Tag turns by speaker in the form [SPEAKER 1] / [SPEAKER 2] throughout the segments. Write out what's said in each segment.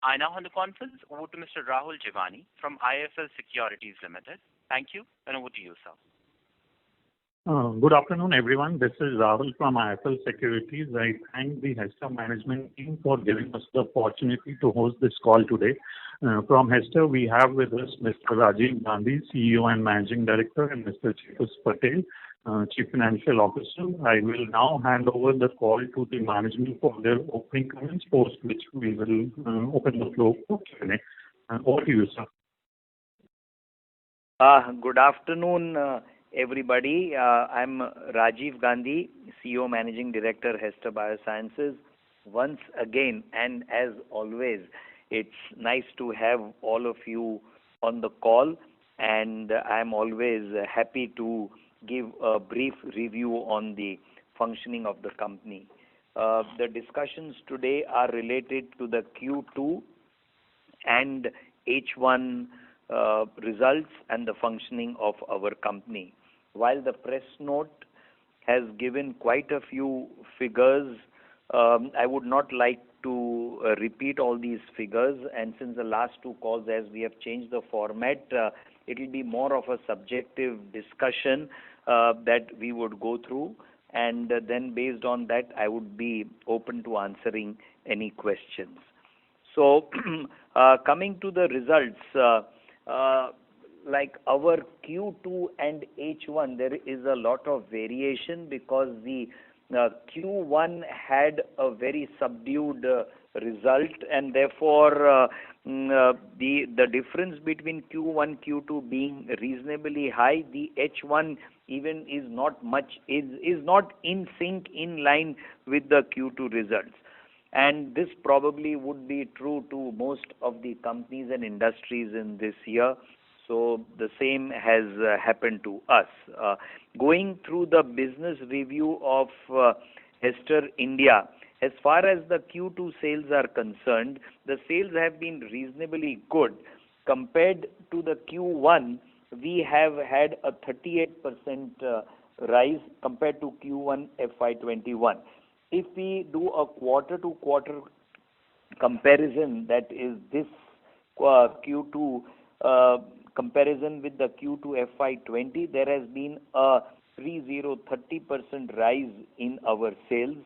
[SPEAKER 1] I now hand the conference over to Mr. Rahul Jivani from IIFL Securities Limited. Thank you, and over to you, sir.
[SPEAKER 2] Good afternoon, everyone. This is Rahul from IIFL Securities. I thank the Hester management team for giving us the opportunity to host this call today. From Hester, we have with us Mr. Rajiv Gandhi, CEO and Managing Director, and Mr. Chetus Patel, Chief Financial Officer. I will now hand over the call to the management for their opening comments, post which we will open the floor for Q&A. Over to you, sir.
[SPEAKER 3] Good afternoon, everybody. I'm Rajiv Gandhi, CEO Managing Director, Hester Biosciences. Once again, and as always, it's nice to have all of you on the call, and I'm always happy to give a brief review on the functioning of the company. The discussions today are related to the Q2 and H1 results and the functioning of our company. While the press note has given quite a few figures, I would not like to repeat all these figures, and since the last two calls, as we have changed the format, it will be more of a subjective discussion that we would go through, and then based on that, I would be open to answering any questions. So, coming to the results, like our Q2 and H1, there is a lot of variation because the Q1 had a very subdued result, and therefore the difference between Q1 Q2 being reasonably high, the H1 even is not much is not in sync, in line with the Q2 results. And this probably would be true to most of the companies and industries in this year. So the same has happened to us. Going through the business review of Hester India, as far as the Q2 sales are concerned, the sales have been reasonably good. Compared to the Q1, we have had a 38% rise compared to Q1 FY21. If we do a quarter-to-quarter comparison, that is this Q2 comparison with the Q2 FY20, there has been a 30% rise in our sales.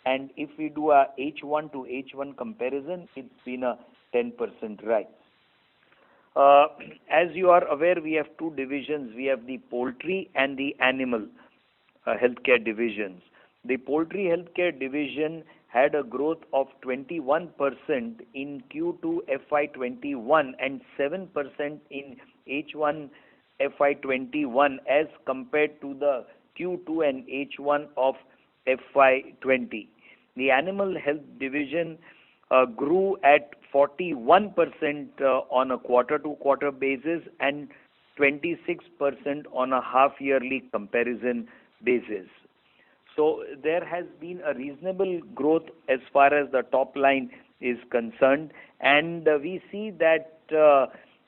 [SPEAKER 3] And if we do a H1 to H1 comparison, it's been a 10% rise. As you are aware, we have two divisions. We have the poultry and the animal healthcare divisions. The poultry healthcare division had a growth of 21% in Q2 FY21 and 7% in H1 FY21 as compared to the Q2 and H1 of FY20. The animal health division grew at 41% on a quarter-to-quarter basis and 26% on a half-yearly comparison basis. So there has been a reasonable growth as far as the top line is concerned, and we see that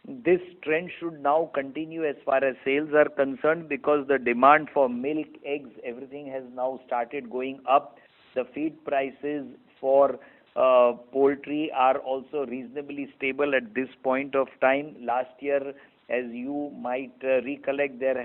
[SPEAKER 3] this trend should now continue as far as sales are concerned, because the demand for milk, eggs, everything has now started going up. The feed prices for poultry are also reasonably stable at this point of time. Last year, as you might recollect, there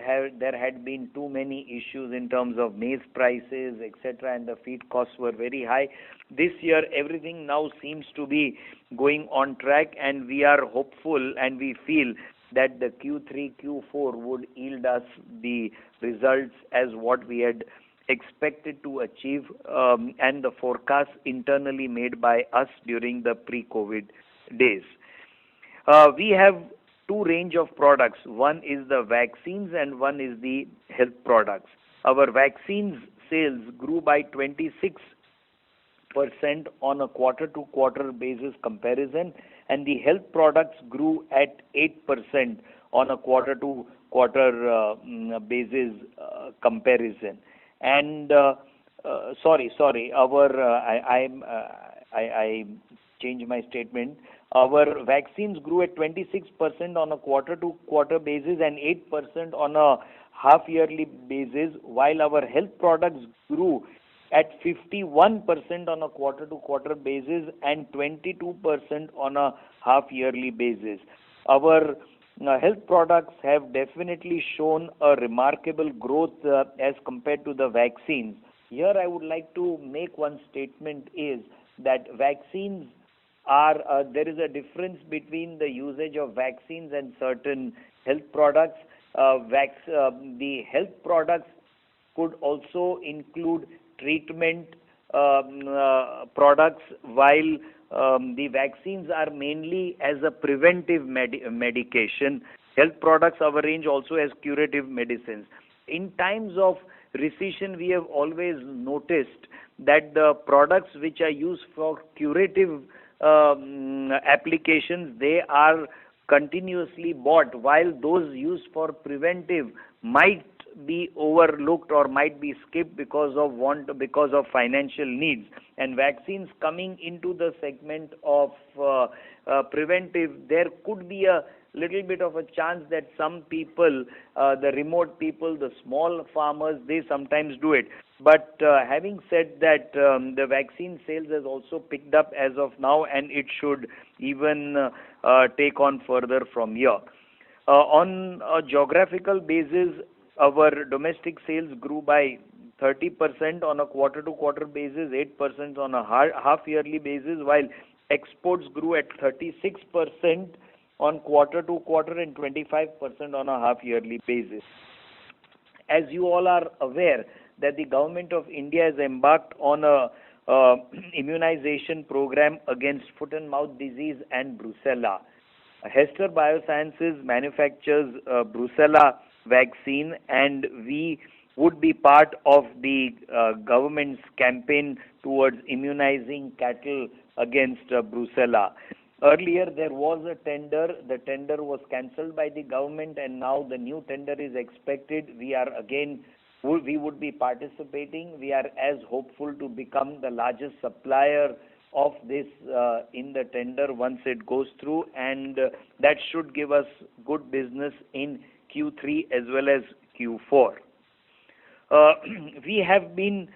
[SPEAKER 3] had been too many issues in terms of maize prices, etc., and the feed costs were very high. This year, everything now seems to be going on track, and we are hopeful and we feel that the Q3, Q4 would yield us the results as what we had expected to achieve, and the forecast internally made by us during the pre-COVID days. We have two range of products. One is the vaccines and one is the health products. Our vaccines sales grew by 26% on a quarter-to-quarter basis comparison, and the health products grew at 8% on a quarter-to-quarter basis comparison. And I changed my statement. Our vaccines grew at 26% on a quarter-to-quarter basis and 8% on a half-yearly basis, while our health products grew at 51% on a quarter-to-quarter basis and 22% on a half-yearly basis. Our health products have definitely shown a remarkable growth as compared to the vaccines. Here I would like to make one statement is that vaccines are, there is a difference between the usage of vaccines and certain health products. The health products could also include treatment products, while the vaccines are mainly as a preventive medication. Health products, our range also has curative medicines. In times of recession, we have always noticed that the products which are used for curative applications, they are continuously bought, while those used for preventive might be overlooked or might be skipped because of financial needs. And vaccines coming into the segment of preventive, there could be a little bit of a chance that some people, the remote people, the small farmers, they sometimes do it. But having said that, the vaccine sales has also picked up as of now, and it should even take on further from here. On a geographical basis, our domestic sales grew by 30% on a quarter-to-quarter basis, 8% on a half-yearly basis, while exports grew at 36% on quarter-to-quarter and 25% on a half-yearly basis. As you all are aware, that the government of India has embarked on a immunization program against foot and mouth disease and brucella. Hester Biosciences manufactures brucella vaccine, and we would be part of the government's campaign towards immunizing cattle against brucella. Earlier there was a tender. The tender was cancelled by the government, and now the new tender is expected. We would be participating. We are as hopeful to become the largest supplier of this in the tender once it goes through, and that should give us good business in Q3 as well as Q4. We have been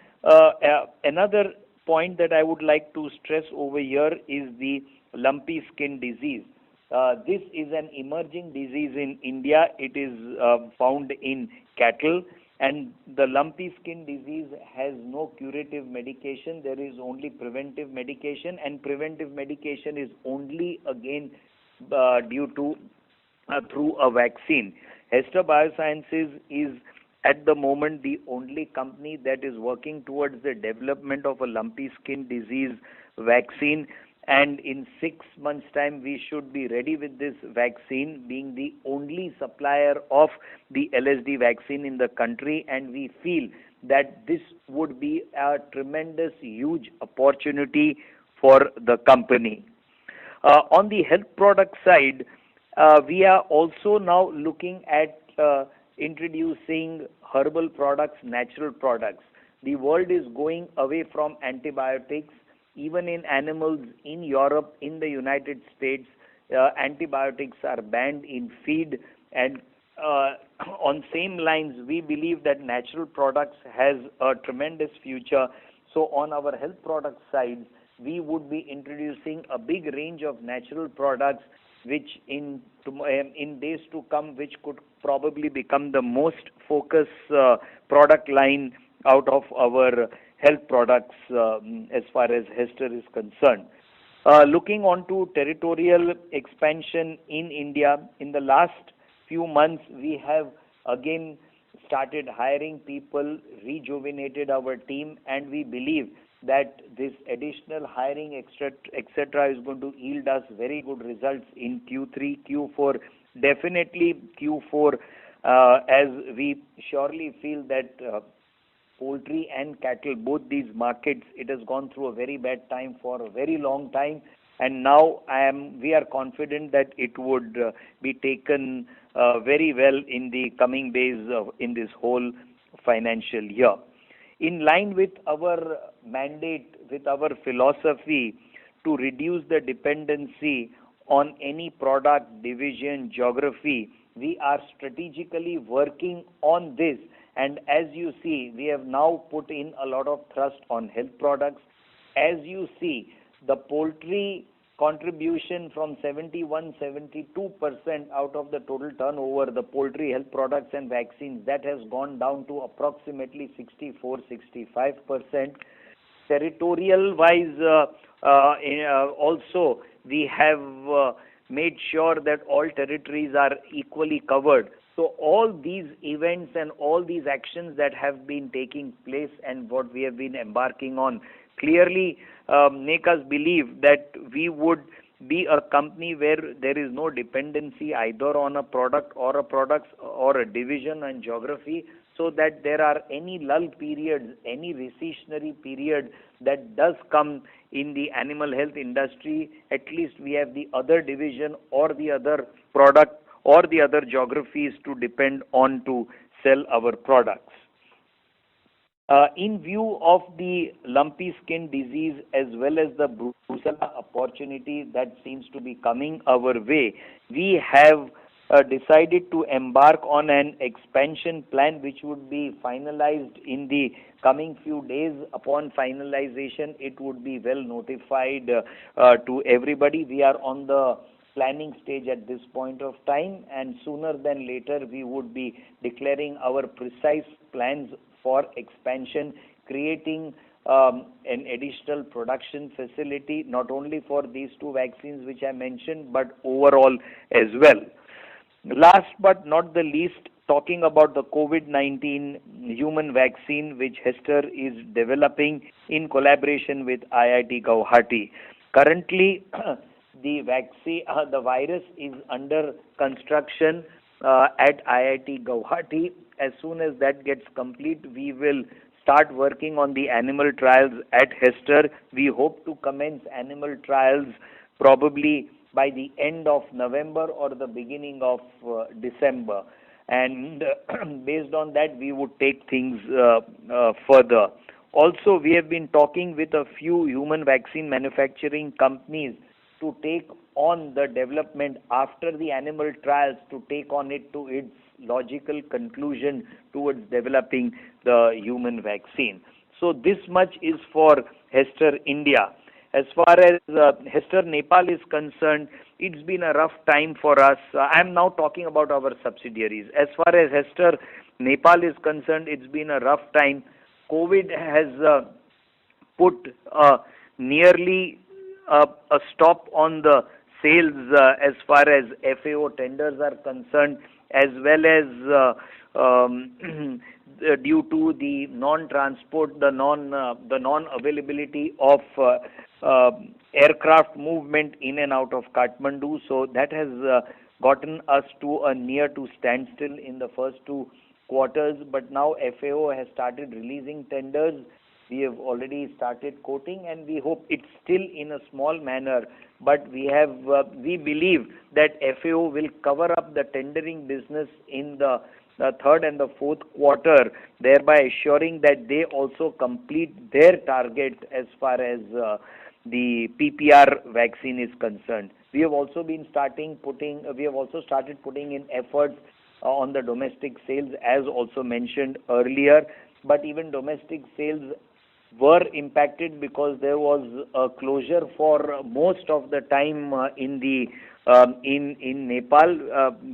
[SPEAKER 3] another point that I would like to stress over here is the lumpy skin disease. This is an emerging disease in India. It is found in cattle, and the lumpy skin disease has no curative medication. There is only preventive medication, and preventive medication is only again through a vaccine. Hester Biosciences is at the moment the only company that is working towards the development of a lumpy skin disease vaccine, and in 6 months' time we should be ready with this vaccine, being the only supplier of the LSD vaccine in the country, and we feel that this would be a tremendous, huge opportunity for the company. On the health product side, we are also now looking at introducing herbal products, natural products. The world is going away from antibiotics. Even in animals in Europe, in the United States, antibiotics are banned in feed, and on same lines, we believe that natural products has a tremendous future. So on our health product side, we would be introducing a big range of natural products, which in days to come, which could probably become the most focused product line out of our health products as far as Hester is concerned. Looking on to territorial expansion in India, in the last few months, we have again started hiring people, rejuvenated our team, and we believe that this additional hiring, etc., is going to yield us very good results in Q3, Q4. Definitely Q4, as we surely feel that poultry and cattle, both these markets, it has gone through a very bad time for a very long time, and now we are confident that it would be taken very well in the coming days in this whole financial year. In line with our mandate, with our philosophy to reduce the dependency on any product, division, geography, we are strategically working on this, And as you see, we have now put in a lot of thrust on health products. As you see, the poultry contribution from 71-72% out of the total turnover, the poultry health products and vaccines, that has gone down to approximately 64-65%. Territorial wise, also we have made sure that all territories are equally covered. So all these events and all these actions that have been taking place and what we have been embarking on clearly make us believe that we would be a company where there is no dependency either on a product or a products or a division and geography, so that there are any lull periods, any recessionary period that does come in the animal health industry, at least we have the other division or the other product or the other geographies to depend on to sell our products. In view of the lumpy skin disease as well as the brucella opportunity that seems to be coming our way, we have decided to embark on an expansion plan which would be finalized in the coming few days. Upon finalization, it would be well notified to everybody. We are on the planning stage at this point of time, and sooner than later we would be declaring our precise plans for expansion, creating an additional production facility not only for these two vaccines which I mentioned but overall as well. Last but not the least, talking about the COVID-19 human vaccine which Hester is developing in collaboration with IIT Guwahati. Currently, the virus is under construction at IIT Guwahati. As soon as that gets complete, we will start working on the animal trials at Hester. We hope to commence animal trials probably by the end of November or the beginning of December. And based on that, we would take things further. Also, we have been talking with a few human vaccine manufacturing companies to take on the development after the animal trials, to take on it to its logical conclusion towards developing the human vaccine. So this much is for Hester India. As far as Hester Nepal is concerned, it's been a rough time for us. I'm now talking about our subsidiaries. As far as Hester Nepal is concerned, it's been a rough time. COVID has put nearly a stop on the sales as far as FAO tenders are concerned, as well as due to the non-transport, the non-availability of aircraft movement in and out of Kathmandu. So that has gotten us to a near to standstill in the first two quarters. But now FAO has started releasing tenders. We have already started quoting, and we hope it's still in a small manner. But we believe that FAO will cover up the tendering business in the third and the fourth quarter, thereby assuring that they also complete their target as far as the PPR vaccine is concerned. We have also started putting in efforts on the domestic sales, as also mentioned earlier. But even domestic sales were impacted because there was a closure for most of the time in Nepal,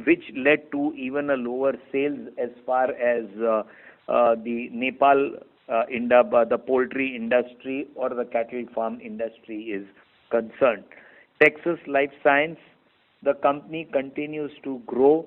[SPEAKER 3] which led to even a lower sales as far as the Nepal the poultry industry or the cattle farm industry is concerned. Texas Life Science, the company continues to grow.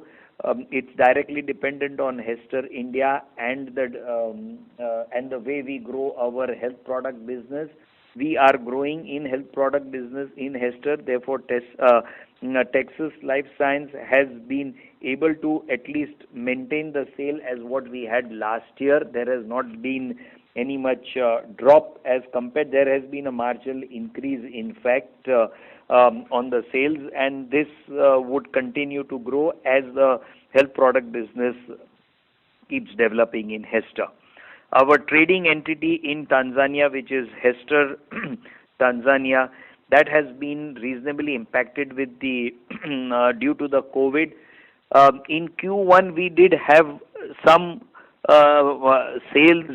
[SPEAKER 3] It's directly dependent on Hester India and the way we grow our health product business. We are growing in health product business in Hester. Therefore, Texas Life Science has been able to at least maintain the sale as what we had last year. There has not been any much drop as compared. There has been a marginal increase, in fact, on the sales, and this would continue to grow as the health product business keeps developing in Hester. Our trading entity in Tanzania, which is Hester Tanzania, that has been reasonably impacted with the due to the COVID. In Q1, we did have some sales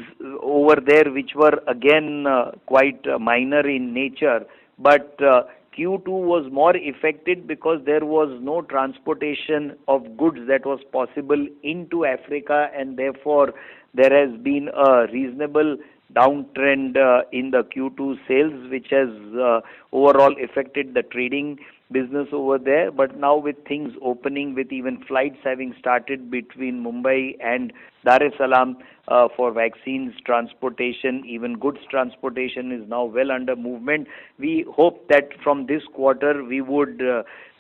[SPEAKER 3] over there, which were again quite minor in nature. But Q2 was more affected because there was no transportation of goods that was possible into Africa, and therefore there has been a reasonable downtrend in the Q2 sales, which has overall affected the trading business over there. But now with things opening, with even flights having started between Mumbai and Dar es Salaam for vaccines transportation, even goods transportation is now well under movement. We hope that from this quarter we would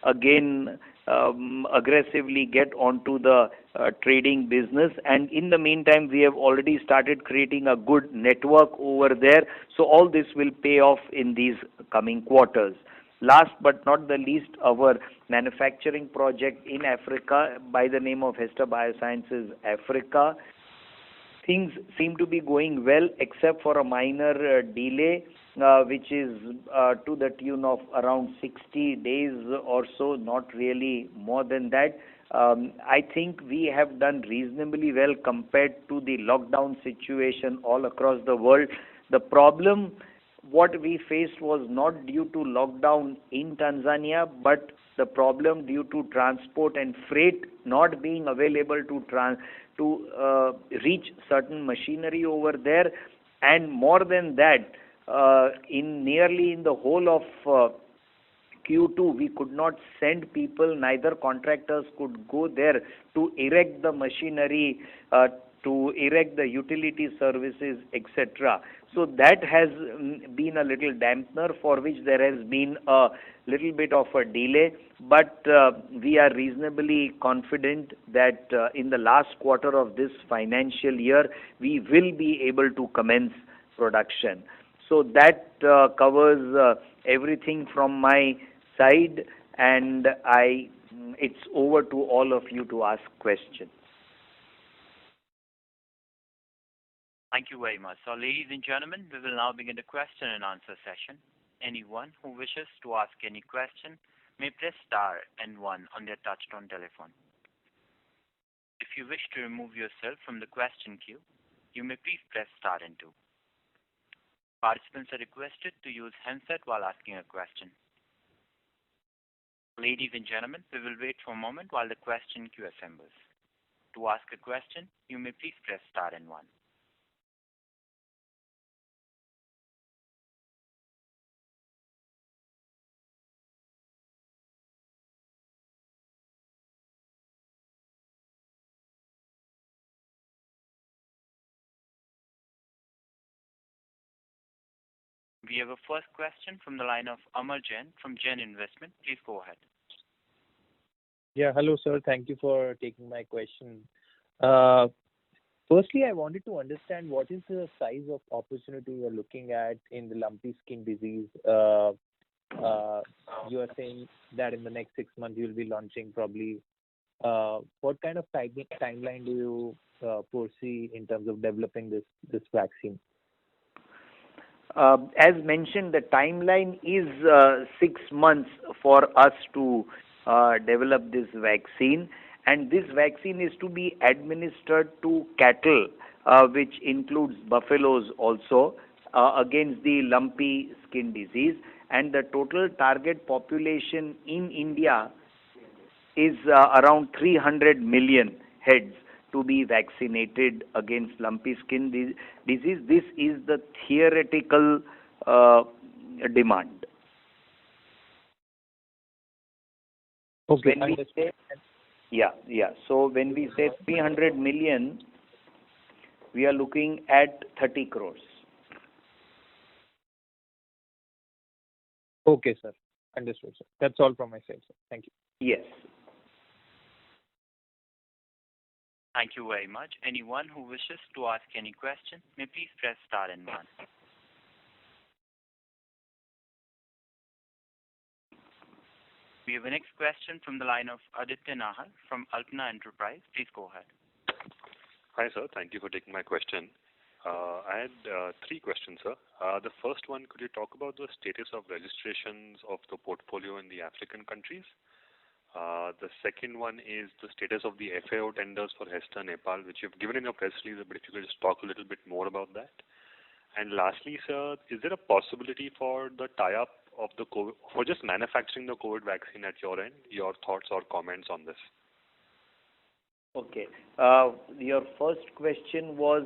[SPEAKER 3] again aggressively get onto the trading business, and in the meantime we have already started creating a good network over there, so all this will pay off in these coming quarters. Last but not the least, our manufacturing project in Africa by the name of Hester Biosciences Africa. Things seem to be going well except for a minor delay, which is to the tune of around 60 days or so, not really more than that. I think we have done reasonably well compared to the lockdown situation all across the world. The problem what we faced was not due to lockdown in Tanzania, but the problem due to transport and freight not being available to reach certain machinery over there. And more than that, in the whole of Q2, we could not send people, neither contractors could go there to erect the machinery, to erect the utility services, etc. So that has been a little dampener, for which there has been a little bit of a delay. But we are reasonably confident that in the last quarter of this financial year, we will be able to commence production. So that covers everything from my side, and it's over to all of you to ask questions.
[SPEAKER 1] Thank you very much. So, ladies and gentlemen, we will now begin the question and answer session. Anyone who wishes to ask any question may press star and one on their touchtone telephone. If you wish to remove yourself from the question queue, you may please press star and two. Participants are requested to use handset while asking a question. Ladies and gentlemen, we will wait for a moment while the question queue assembles. To ask a question, you may please press star and one. We have a first question from the line of Amar Jain from Jain Investment. Please go ahead.
[SPEAKER 4] Yeah, hello sir. Thank you for taking my question. Firstly, I wanted to understand what is the size of opportunity you are looking at in the lumpy skin disease. You are saying that in the next 6 months you will be launching probably. What kind of timeline do you foresee in terms of developing this vaccine?
[SPEAKER 3] As mentioned, the timeline is 6 months for us to develop this vaccine, and this vaccine is to be administered to cattle, which includes buffaloes also, against the lumpy skin disease. And the total target population in India is around 300 million heads to be vaccinated against lumpy skin disease. This is the theoretical demand.
[SPEAKER 4] Okay.
[SPEAKER 3] So when we say 300 million, we are looking at 30 crores.
[SPEAKER 4] Okay, sir. Understood, sir. That's all from my side, sir. Thank you.
[SPEAKER 3] Yes.
[SPEAKER 1] Thank you very much. Anyone who wishes to ask any question may please press star and one. We have a next question from the line of Aditya Nahar from Alpna Enterprise. Please go ahead.
[SPEAKER 5] Hi, sir. Thank you for taking my question. I had 3 questions, sir. The first one, could you talk about the status of registrations of the portfolio in the African countries? The second one is the status of the FAO tenders for Hester Nepal, which you've given in your press release, but if you could just talk a little bit more about that. And lastly, sir, is there a possibility for the tie-up of the COVID, for just manufacturing the COVID vaccine at your end? Your thoughts or comments on this?
[SPEAKER 3] Okay. Your first question was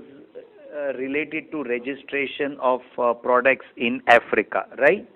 [SPEAKER 3] related to registration of products in Africa, right?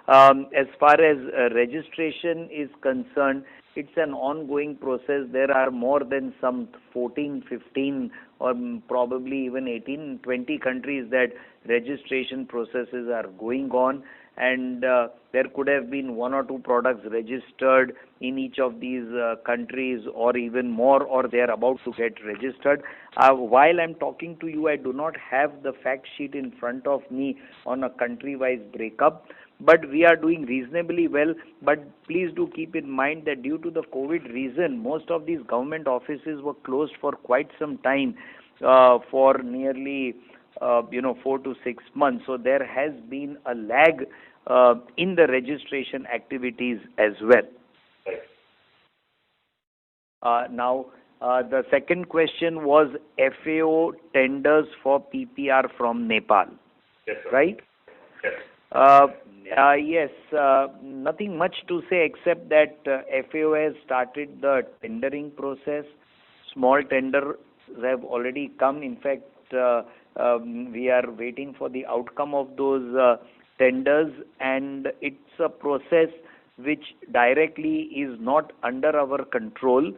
[SPEAKER 3] As far as registration is concerned, it's an ongoing process. There are more than some 14, 15 or probably even 18, 20 countries that registration processes are going on, and there could have been one or two products registered in each of these countries, or even more, or they are about to get registered. While I'm talking to you, I do not have the fact sheet in front of me on a country-wise breakup, but we are doing reasonably well. But please do keep in mind that due to the COVID reason, most of these government offices were closed for quite some time, for nearly 4 to 6 months. So there has been a lag in the registration activities as well. Now, the second question was FAO tenders for PPR from Nepal,
[SPEAKER 5] Yes, sir.
[SPEAKER 3] right?
[SPEAKER 5] Yes.
[SPEAKER 3] Yes, nothing much to say except that FAO has started the tendering process. Small tenders have already come. In fact, we are waiting for the outcome of those tenders, and it's a process which directly is not under our control.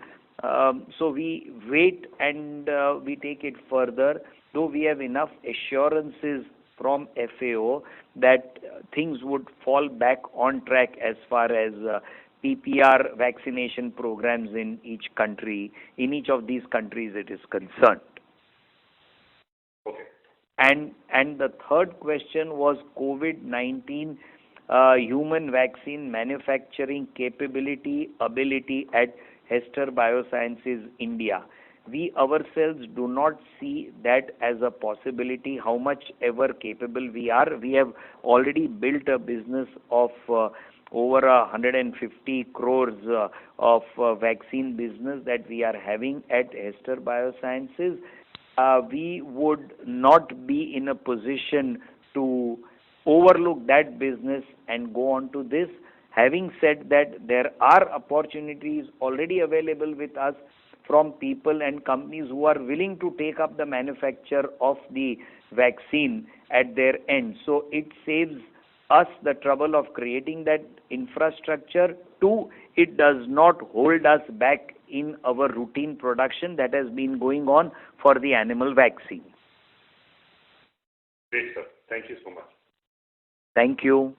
[SPEAKER 3] So we wait and we take it further, though we have enough assurances from FAO that things would fall back on track as far as PPR vaccination programs in each of these countries it is concerned.
[SPEAKER 5] Okay.
[SPEAKER 3] And the third question was COVID-19 human vaccine manufacturing ability at Hester Biosciences India. We ourselves do not see that as a possibility, how much ever capable we are. We have already built a business of over 150 crores of vaccine business that we are having at Hester Biosciences. We would not be in a position to overlook that business and go on to this. Having said that, there are opportunities already available with us from people and companies who are willing to take up the manufacture of the vaccine at their end. So it saves us the trouble of creating that infrastructure. Two, it does not hold us back in our routine production that has been going on for the animal vaccine.
[SPEAKER 5] Great, sir. Thank you so much.
[SPEAKER 3] Thank you.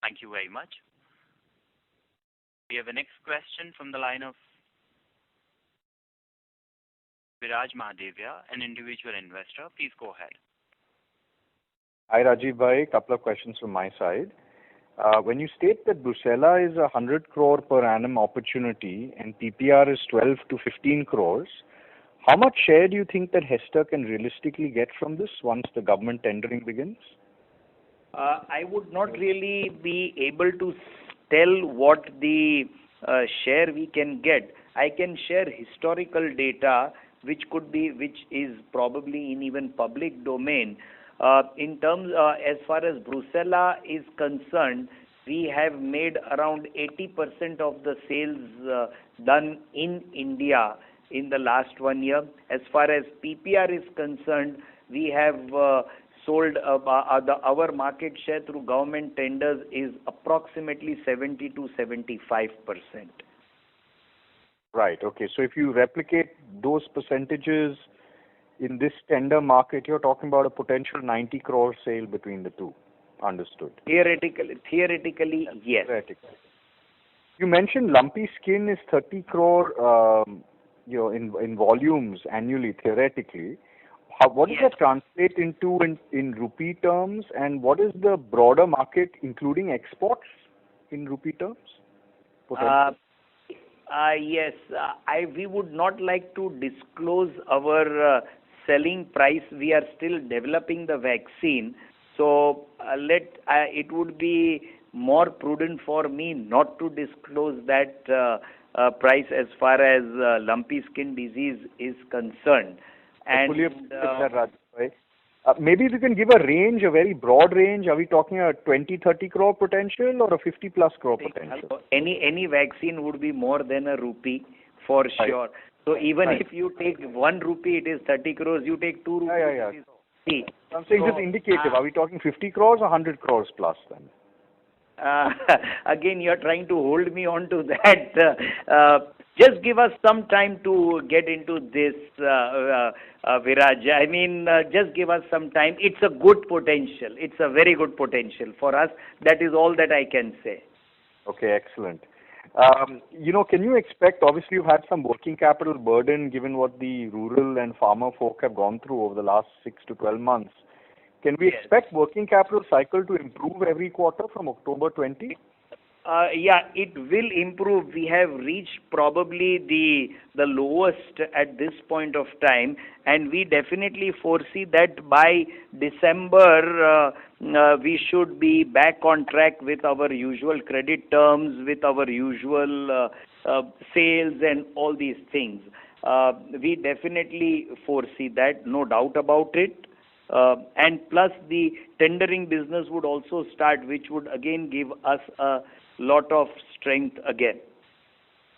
[SPEAKER 1] Thank you very much. We have a next question from the line of Viraj Mahadevia, an individual investor. Please go ahead.
[SPEAKER 6] Hi, Rajiv Bhai. Couple of questions from my side. When you state that Brucella is a 100 crore per annum opportunity and PPR is 12 to 15 crores, how much share do you think that Hester can realistically get from this once the government tendering begins?
[SPEAKER 3] I would not really be able to tell what the share we can get. I can share historical data which is probably in even public domain. In terms, as far as Brucella is concerned, we have made around 80% of the sales done in India in the last 1 year. As far as PPR is concerned, we have sold our market share through government tenders is approximately 70 to 75%.
[SPEAKER 6] Right. Okay. So if you replicate those percentages in this tender market, you're talking about a potential 90 crore sale between the two. Understood.
[SPEAKER 3] Theoretically, yes.
[SPEAKER 6] Theoretically. You mentioned lumpy skin is 30 crore in volumes annually, theoretically. What does that translate into in rupee terms, and what is the broader market, including exports, in rupee terms?
[SPEAKER 3] Yes, we would not like to disclose our selling price. We are still developing the vaccine. So it would be more prudent for me not to disclose that price as far as lumpy skin disease is concerned.
[SPEAKER 6] I
[SPEAKER 3] And
[SPEAKER 6] fully appreciate that, Rajbhai. Maybe if you can give a range, a very broad range. Are we talking a 20-30 crore potential or a 50 plus crore potential?
[SPEAKER 3] any vaccine would be more than a rupee for
[SPEAKER 6] Right.
[SPEAKER 3] sure. So even
[SPEAKER 6] Right.
[SPEAKER 3] if you take 1 rupee, it is 30 crores. You take 2 rupees,
[SPEAKER 6] Yeah.
[SPEAKER 3] it is 50.
[SPEAKER 6] I'm saying just indicative. Are we talking 50 crores or 100 crores plus then?
[SPEAKER 3] Uh, again, you're trying to hold me on to that. Just give us some time to get into this, Viraj. I mean, just give us some time. It's a good potential. It's a very good potential for us. That is all that I can say.
[SPEAKER 6] Okay, excellent. Can you expect, obviously you've had some working capital burden given what the rural and farmer folk have gone through over the last 6 to 12 months. Can we expect working capital cycle to improve every quarter from October 20?
[SPEAKER 3] Yeah, it will improve. We have reached probably the lowest at this point of time, and we definitely foresee that by December we should be back on track with our usual credit terms, with our usual sales and all these things. We definitely foresee that, no doubt about it. And plus the tendering business would also start, which would again give us a lot of strength again.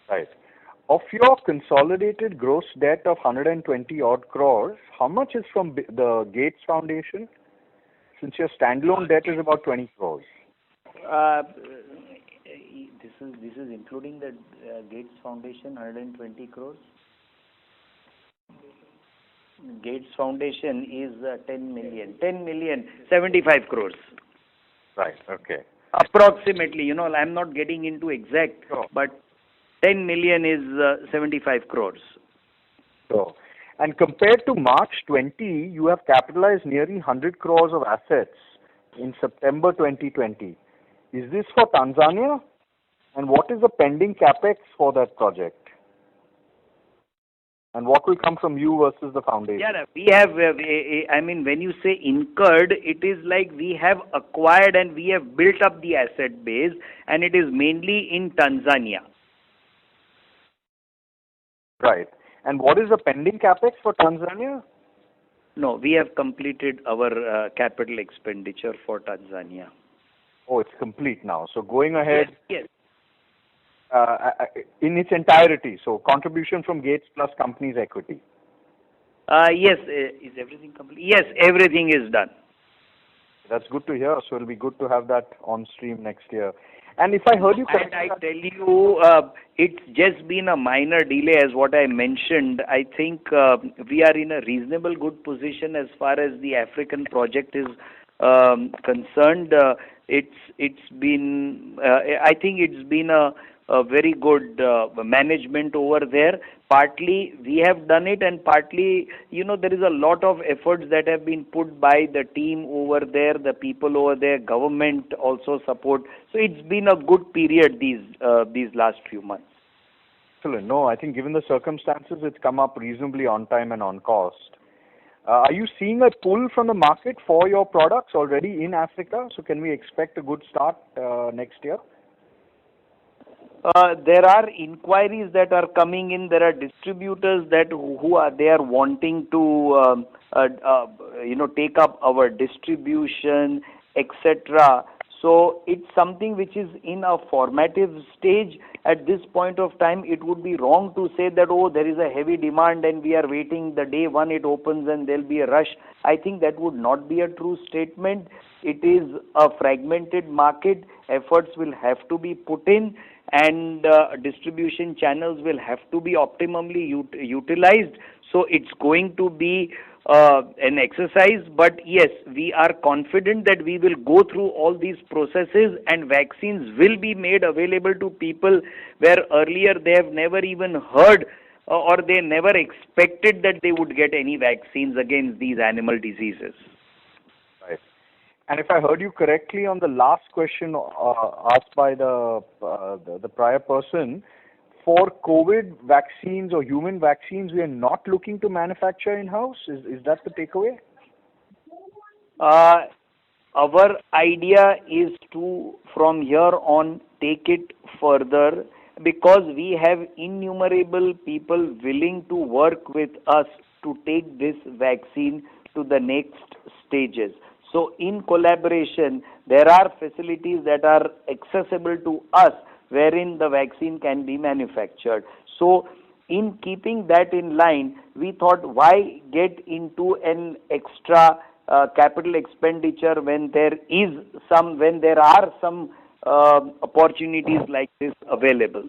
[SPEAKER 6] Right. Of your consolidated gross debt of 120 odd crores, how much is from the Gates Foundation? Since your standalone debt is about 20 crores.
[SPEAKER 3] This is including the Gates Foundation, 120 crores. Gates Foundation is 10 million, 75 crores.
[SPEAKER 6] Right, okay.
[SPEAKER 3] Approximately, I'm not getting into exact,
[SPEAKER 6] Sure.
[SPEAKER 3] but 10 million is 75 crores.
[SPEAKER 6] So, and compared to March 20, you have capitalized nearly 100 crores of assets in September 2020. Is this for Tanzania? And what is the pending capex for that project? And what will come from you versus the foundation?
[SPEAKER 3] Yeah, we have, I mean, when you say incurred, it is like we have acquired and we have built up the asset base, and it is mainly in Tanzania.
[SPEAKER 6] Right. And what is the pending capex for Tanzania?
[SPEAKER 3] No, we have completed our capital expenditure for Tanzania.
[SPEAKER 6] Oh, it's complete now. So going ahead,
[SPEAKER 3] Yes.
[SPEAKER 6] In its entirety, so contribution from Gates plus company's equity.
[SPEAKER 3] Yes, is everything complete? Yes, everything is done.
[SPEAKER 6] That's good to hear. So it'll be good to have that on stream next year. And if I heard you correctly,
[SPEAKER 3] And I tell you, it's just been a minor delay, as what I mentioned. I think we are in a reasonable good position as far as the African project is concerned. It's been, I think it's been a very good management over there. Partly we have done it, and partly, there is a lot of efforts that have been put by the team over there, the people over there, government also support. So it's been a good period these last few months.
[SPEAKER 6] excellent. No, I think given the circumstances, it's come up reasonably on time and on cost. Are you seeing a pull from the market for your products already in Africa? So can we expect a good start next year?
[SPEAKER 3] There are inquiries that are coming in. There are distributors that who are wanting to take up our distribution, etc. So it's something which is in a formative stage. At this point of time, it would be wrong to say that, there is a heavy demand and we are waiting the day one it opens and there'll be a rush. I think that would not be a true statement. It is a fragmented market. Efforts will have to be put in, and distribution channels will have to be optimally utilized. So it's going to be an exercise, but yes, we are confident that we will go through all these processes and vaccines will be made available to people where earlier they have never even heard or they never expected that they would get any vaccines against these animal diseases.
[SPEAKER 6] Right. And if I heard you correctly on the last question asked by the prior person, for COVID vaccines or human vaccines, we are not looking to manufacture in-house. Is that the takeaway?
[SPEAKER 3] our idea is to, from here on, take it further, because we have innumerable people willing to work with us to take this vaccine to the next stages. So in collaboration, there are facilities that are accessible to us wherein the vaccine can be manufactured. So in keeping that in line, we thought, why get into an extra capital expenditure when there are some opportunities like this available.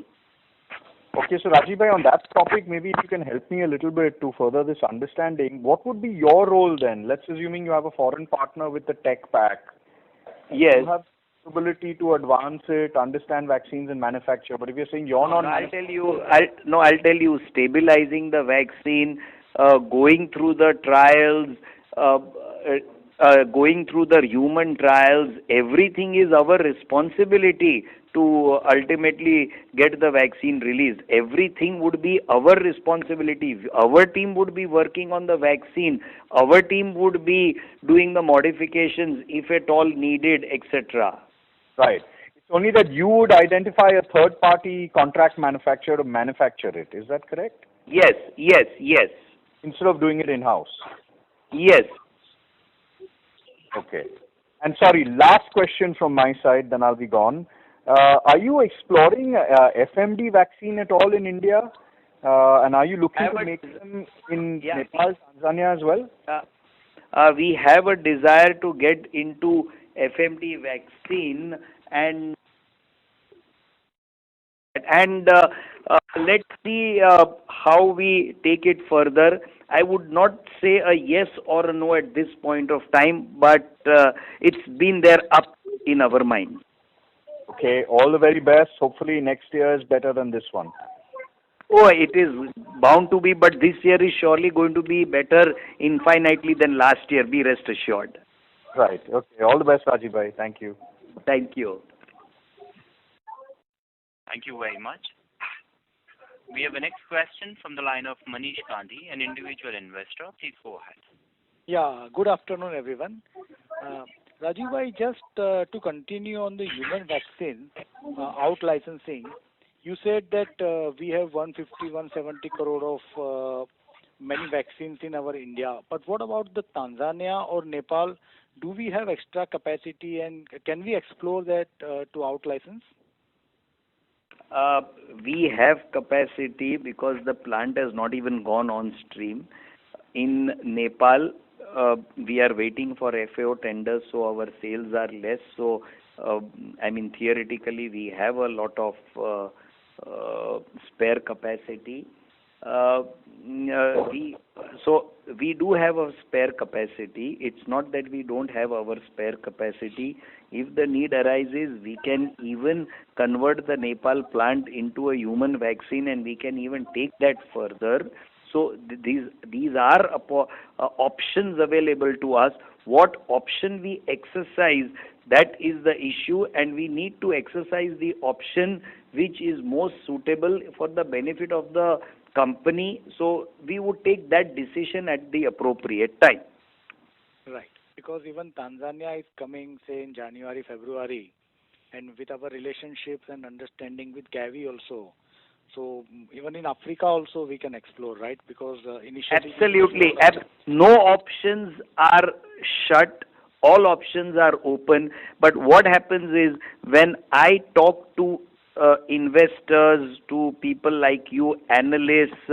[SPEAKER 6] Okay, so Rajiv bhai, on that topic, maybe if you can help me a little bit to further this understanding, what would be your role then? Let's assuming you have a foreign partner with the tech pack.
[SPEAKER 3] Yes.
[SPEAKER 6] You have the ability to advance it, understand vaccines and manufacture. But if you're saying you're not,
[SPEAKER 3] I'll tell you, stabilizing the vaccine, going through the trials, going through the human trials, everything is our responsibility to ultimately get the vaccine released. Everything would be our responsibility. Our team would be working on the vaccine. Our team would be doing the modifications if at all needed, etc.
[SPEAKER 6] Right. It's only that you would identify a third-party contract manufacturer to manufacture it. Is that correct?
[SPEAKER 3] Yes.
[SPEAKER 6] Instead of doing it in-house.
[SPEAKER 3] Yes.
[SPEAKER 6] Okay. And sorry, last question from my side, then I'll be gone. Are you exploring FMD vaccine at all in India? And are you looking to make them in Nepal, Tanzania as well?
[SPEAKER 3] We have a desire to get into FMD vaccine, and let's see how we take it further. I would not say a yes or a no at this point of time, but it's been there up in our mind.
[SPEAKER 6] Okay, all the very best. Hopefully next year is better than this one.
[SPEAKER 3] Oh, it is bound to be, but this year is surely going to be better infinitely than last year, be rest assured.
[SPEAKER 6] Right, okay. All the best, Rajiv bhai. Thank you.
[SPEAKER 3] Thank you.
[SPEAKER 1] Thank you very much. We have a next question from the line of Manish Gandhi, an individual investor. Please go ahead.
[SPEAKER 7] Yeah, good afternoon, everyone. Rajiv bhai, just to continue on the human vaccine out licensing, you said that we have 150, 170 crore of many vaccines in our India. But what about the Tanzania or Nepal? Do we have extra capacity, and can we explore that to out license?
[SPEAKER 3] We have capacity because the plant has not even gone on stream. In Nepal, we are waiting for FAO tenders, so our sales are less. So, theoretically, we have a lot of spare capacity. We do have a spare capacity. It's not that we don't have our spare capacity. If the need arises, we can even convert the Nepal plant into a human vaccine, and we can even take that further. So these are options available to us. What option we exercise, that is the issue, and we need to exercise the option which is most suitable for the benefit of the company. So we would take that decision at the appropriate time.
[SPEAKER 7] Right, because even Tanzania is coming, say, in January, February, and with our relationships and understanding with Gavi also. So even in Africa also we can explore, right? Because initially...
[SPEAKER 3] Absolutely. No options are shut. All options are open. But what happens is, when I talk to investors, to people like you, analysts,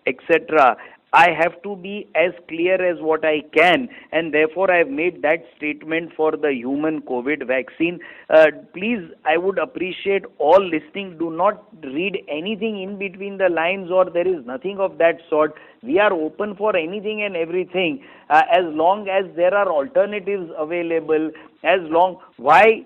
[SPEAKER 3] etc., I have to be as clear as what I can, and therefore I have made that statement for the human COVID vaccine. Please, I would appreciate all listening. Do not read anything in between the lines, or there is nothing of that sort. We are open for anything and everything, as long as there are alternatives available. Why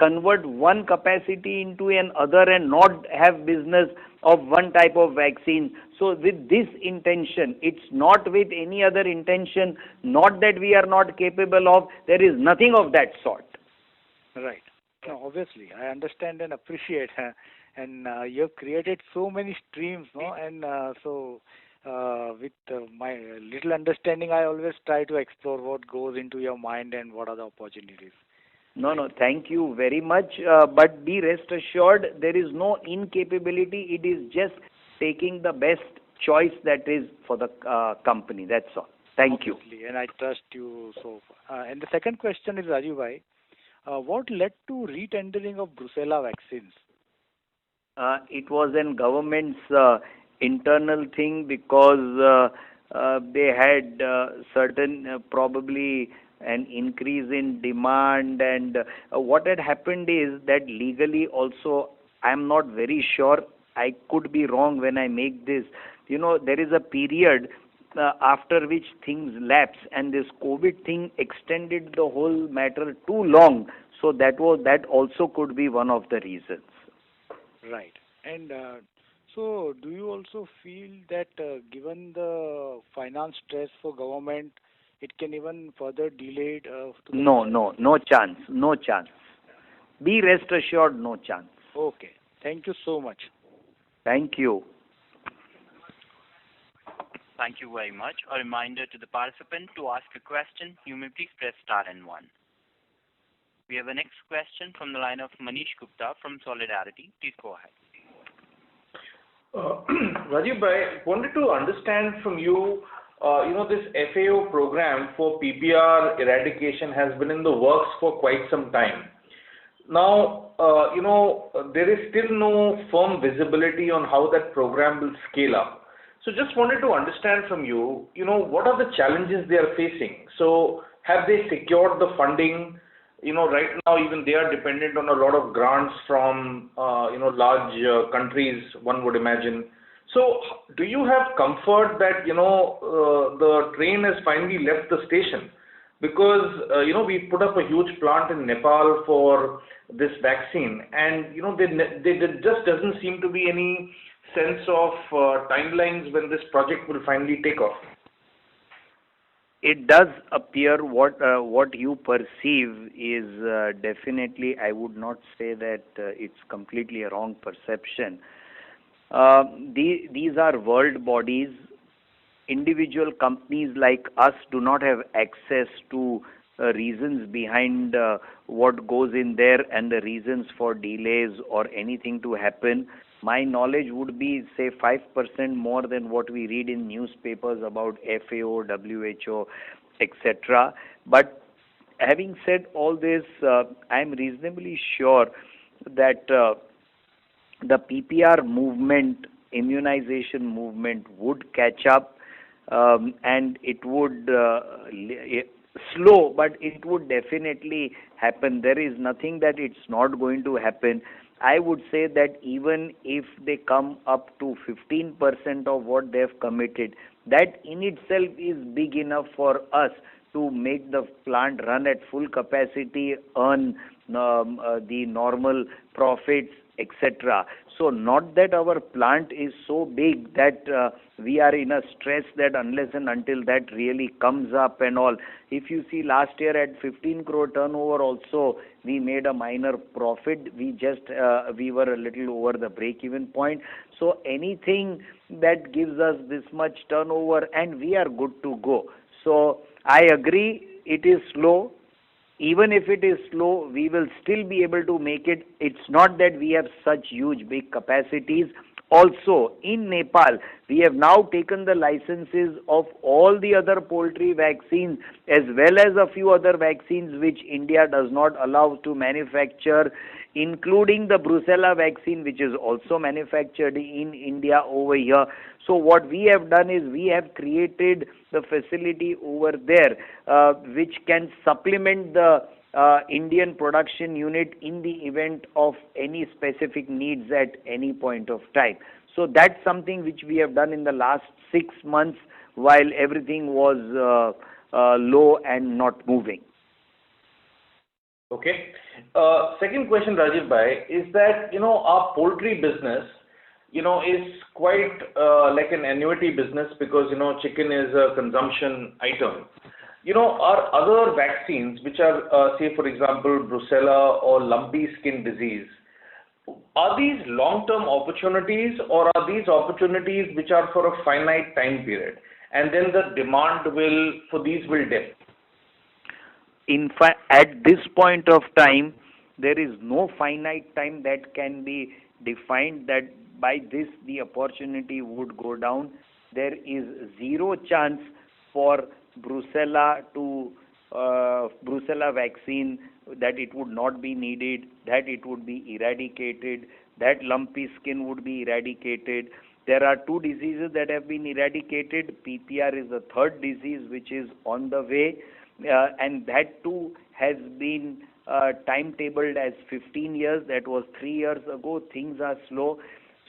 [SPEAKER 3] convert one capacity into another and not have business of one type of vaccine? So with this intention, it's not with any other intention, not that we are not capable of, there is nothing of that sort.
[SPEAKER 7] Right. No, obviously, I understand and appreciate, and you have created so many streams, no? And so With my little understanding, I always try to explore what goes into your mind and what are the opportunities.
[SPEAKER 3] No, no, thank you very much. But be rest assured, there is no incapability. It is just taking the best choice that is for the company. That's all. Thank you.
[SPEAKER 7] Obviously, and I trust you so far. And the second question is, Rajiv bhai, what led to retendering of Brucella vaccines?
[SPEAKER 3] It was in government's internal thing because they had certain probably an increase in demand, and what had happened is that legally also I am not very sure. I could be wrong when I make this. There is a period after which things lapse, and this COVID thing extended the whole matter too long. So that also could be one of the reasons.
[SPEAKER 7] Right. And so, do you also feel that given the finance stress for government, it can even further delayed?
[SPEAKER 3] No chance. No chance. Be rest assured, no chance.
[SPEAKER 7] Okay. Thank you so much.
[SPEAKER 3] Thank you.
[SPEAKER 1] Thank you very much. A reminder to the participant to ask a question. You may please press star and one. We have a next question from the line of Manish Gupta from Solidarity. Please go ahead.
[SPEAKER 8] Rajiv bhai, wanted to understand from you, this FAO program for PPR eradication has been in the works for quite some time. Now, there is still no firm visibility on how that program will scale up. So just wanted to understand from you, what are the challenges they are facing? So have they secured the funding? Right now even they are dependent on a lot of grants from, large countries, one would imagine. So do you have comfort that, the train has finally left the station? Because, we put up a huge plant in Nepal for this vaccine, and, there just doesn't seem to be any sense of timelines when this project will finally take off.
[SPEAKER 3] It does appear what you perceive is definitely, I would not say that it's completely a wrong perception. These are world bodies. Individual companies like us do not have access to reasons behind what goes in there and the reasons for delays or anything to happen. My knowledge would be, say, 5% more than what we read in newspapers about FAO, WHO, etc. But having said all this, I am reasonably sure that the PPR movement, immunization movement would catch up, and it would slow, but it would definitely happen. There is nothing that it's not going to happen. I would say that even if they come up to 15% of what they've committed, that in itself is big enough for us to make the plant run at full capacity, earn the normal profits, etc. So not that our plant is so big that we are in a stress that unless and until that really comes up and all. If you see last year at 15 crore turnover also, we made a minor profit. We were a little over the break-even point. So anything that gives us this much turnover, and we are good to go. So I agree, it is slow. Even if it is slow, we will still be able to make it. It's not that we have such huge big capacities. Also, in Nepal, we have now taken the licenses of all the other poultry vaccines as well as a few other vaccines which India does not allow to manufacture, including the Brucella vaccine, which is also manufactured in India over here. So what we have done is we have created the facility over there which can supplement the Indian production unit in the event of any specific needs at any point of time. So that's something which we have done in the last 6 months while everything was low and not moving.
[SPEAKER 8] Okay. Second question, Rajiv bhai, is that, our poultry business, is quite like an annuity business because, chicken is a consumption item. Our other vaccines, which are, say, for example, brucella or lumpy skin disease, are these long-term opportunities, or are these opportunities which are for a finite time period, and then the demand for these will dip?
[SPEAKER 3] In fact, at this point of time, there is no finite time that can be defined that by this the opportunity would go down. There is zero chance for Brucella vaccine that it would not be needed, that it would be eradicated, that lumpy skin would be eradicated. There are two diseases that have been eradicated. PPR is the third disease which is on the way, and that too has been timetabled as 15 years. That was 3 years ago. Things are slow.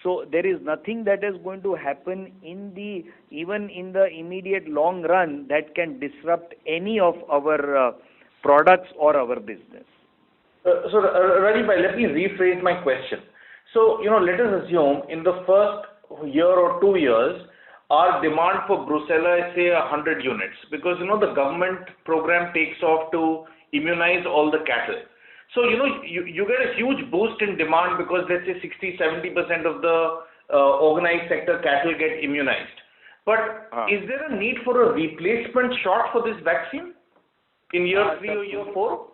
[SPEAKER 3] So there is nothing that is going to happen even in the immediate long run that can disrupt any of our products or our business.
[SPEAKER 8] So Rajiv, let me rephrase my question. So, let us assume in the first year or 2 years, our demand for Brucella is say 100 units, because the government program takes off to immunize all the cattle. So you get a huge boost in demand because let's say 60-70% of the organized sector cattle get immunized. But is there a need for a replacement shot for this vaccine in year 3 or year 4?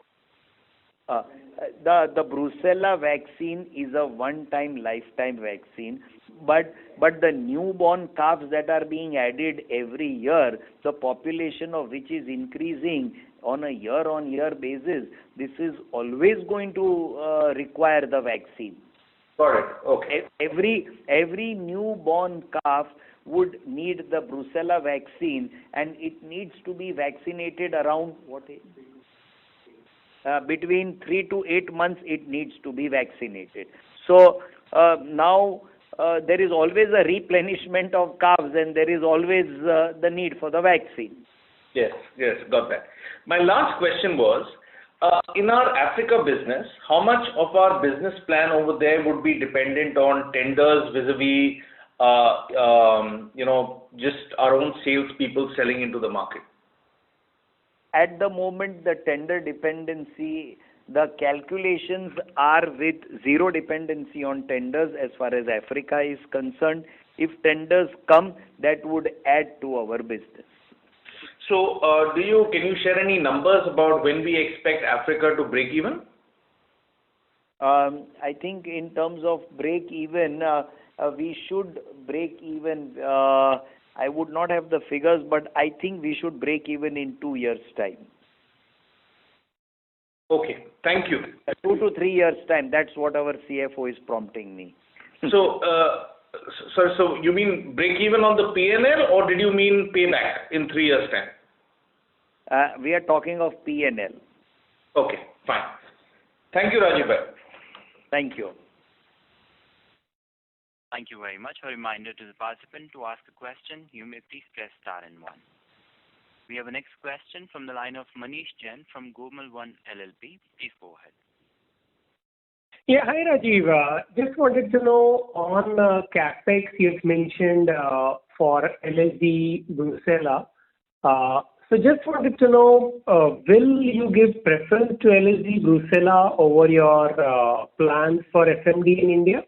[SPEAKER 3] The Brucella vaccine is a one-time lifetime vaccine, but the newborn calves that are being added every year, the population of which is increasing on a year-on-year basis, this is always going to require the vaccine.
[SPEAKER 8] Got it. Okay.
[SPEAKER 3] Every newborn calf would need the Brucella vaccine, and it needs to be vaccinated around what age? Between 3 to 8 months it needs to be vaccinated. So now there is always a replenishment of calves, and there is always the need for the vaccine.
[SPEAKER 8] Yes, got that. My last question was, in our Africa business, how much of our business plan over there would be dependent on tenders vis-a-vis, just our own salespeople selling into the market?
[SPEAKER 3] At the moment, the tender dependency, the calculations are with zero dependency on tenders as far as Africa is concerned. If tenders come, that would add to our business.
[SPEAKER 8] So, can you share any numbers about when we expect Africa to break even?
[SPEAKER 3] I think in terms of break even, we should break even. I would not have the figures, but I think we should break even in 2 years' time.
[SPEAKER 8] Okay, thank you.
[SPEAKER 3] 2 to 3 years' time. That's what our CFO is prompting me.
[SPEAKER 8] So, so you mean break even on the P&L, or did you mean payback in 3 years' time?
[SPEAKER 3] We are talking of P&L.
[SPEAKER 8] Okay, fine. Thank you, Rajiv bhai.
[SPEAKER 3] Thank you.
[SPEAKER 1] Thank you very much. A reminder to the participant, to ask a question, you may please press star and 1. We have a next question from the line of Manish Jain from Gomal One LLP. Please go ahead.
[SPEAKER 9] Yeah, hi Rajiv. Just wanted to know on CapEx you've mentioned for LSD Brucella. So just wanted to know, will you give preference to LSD Brucella over your plans for FMD in India?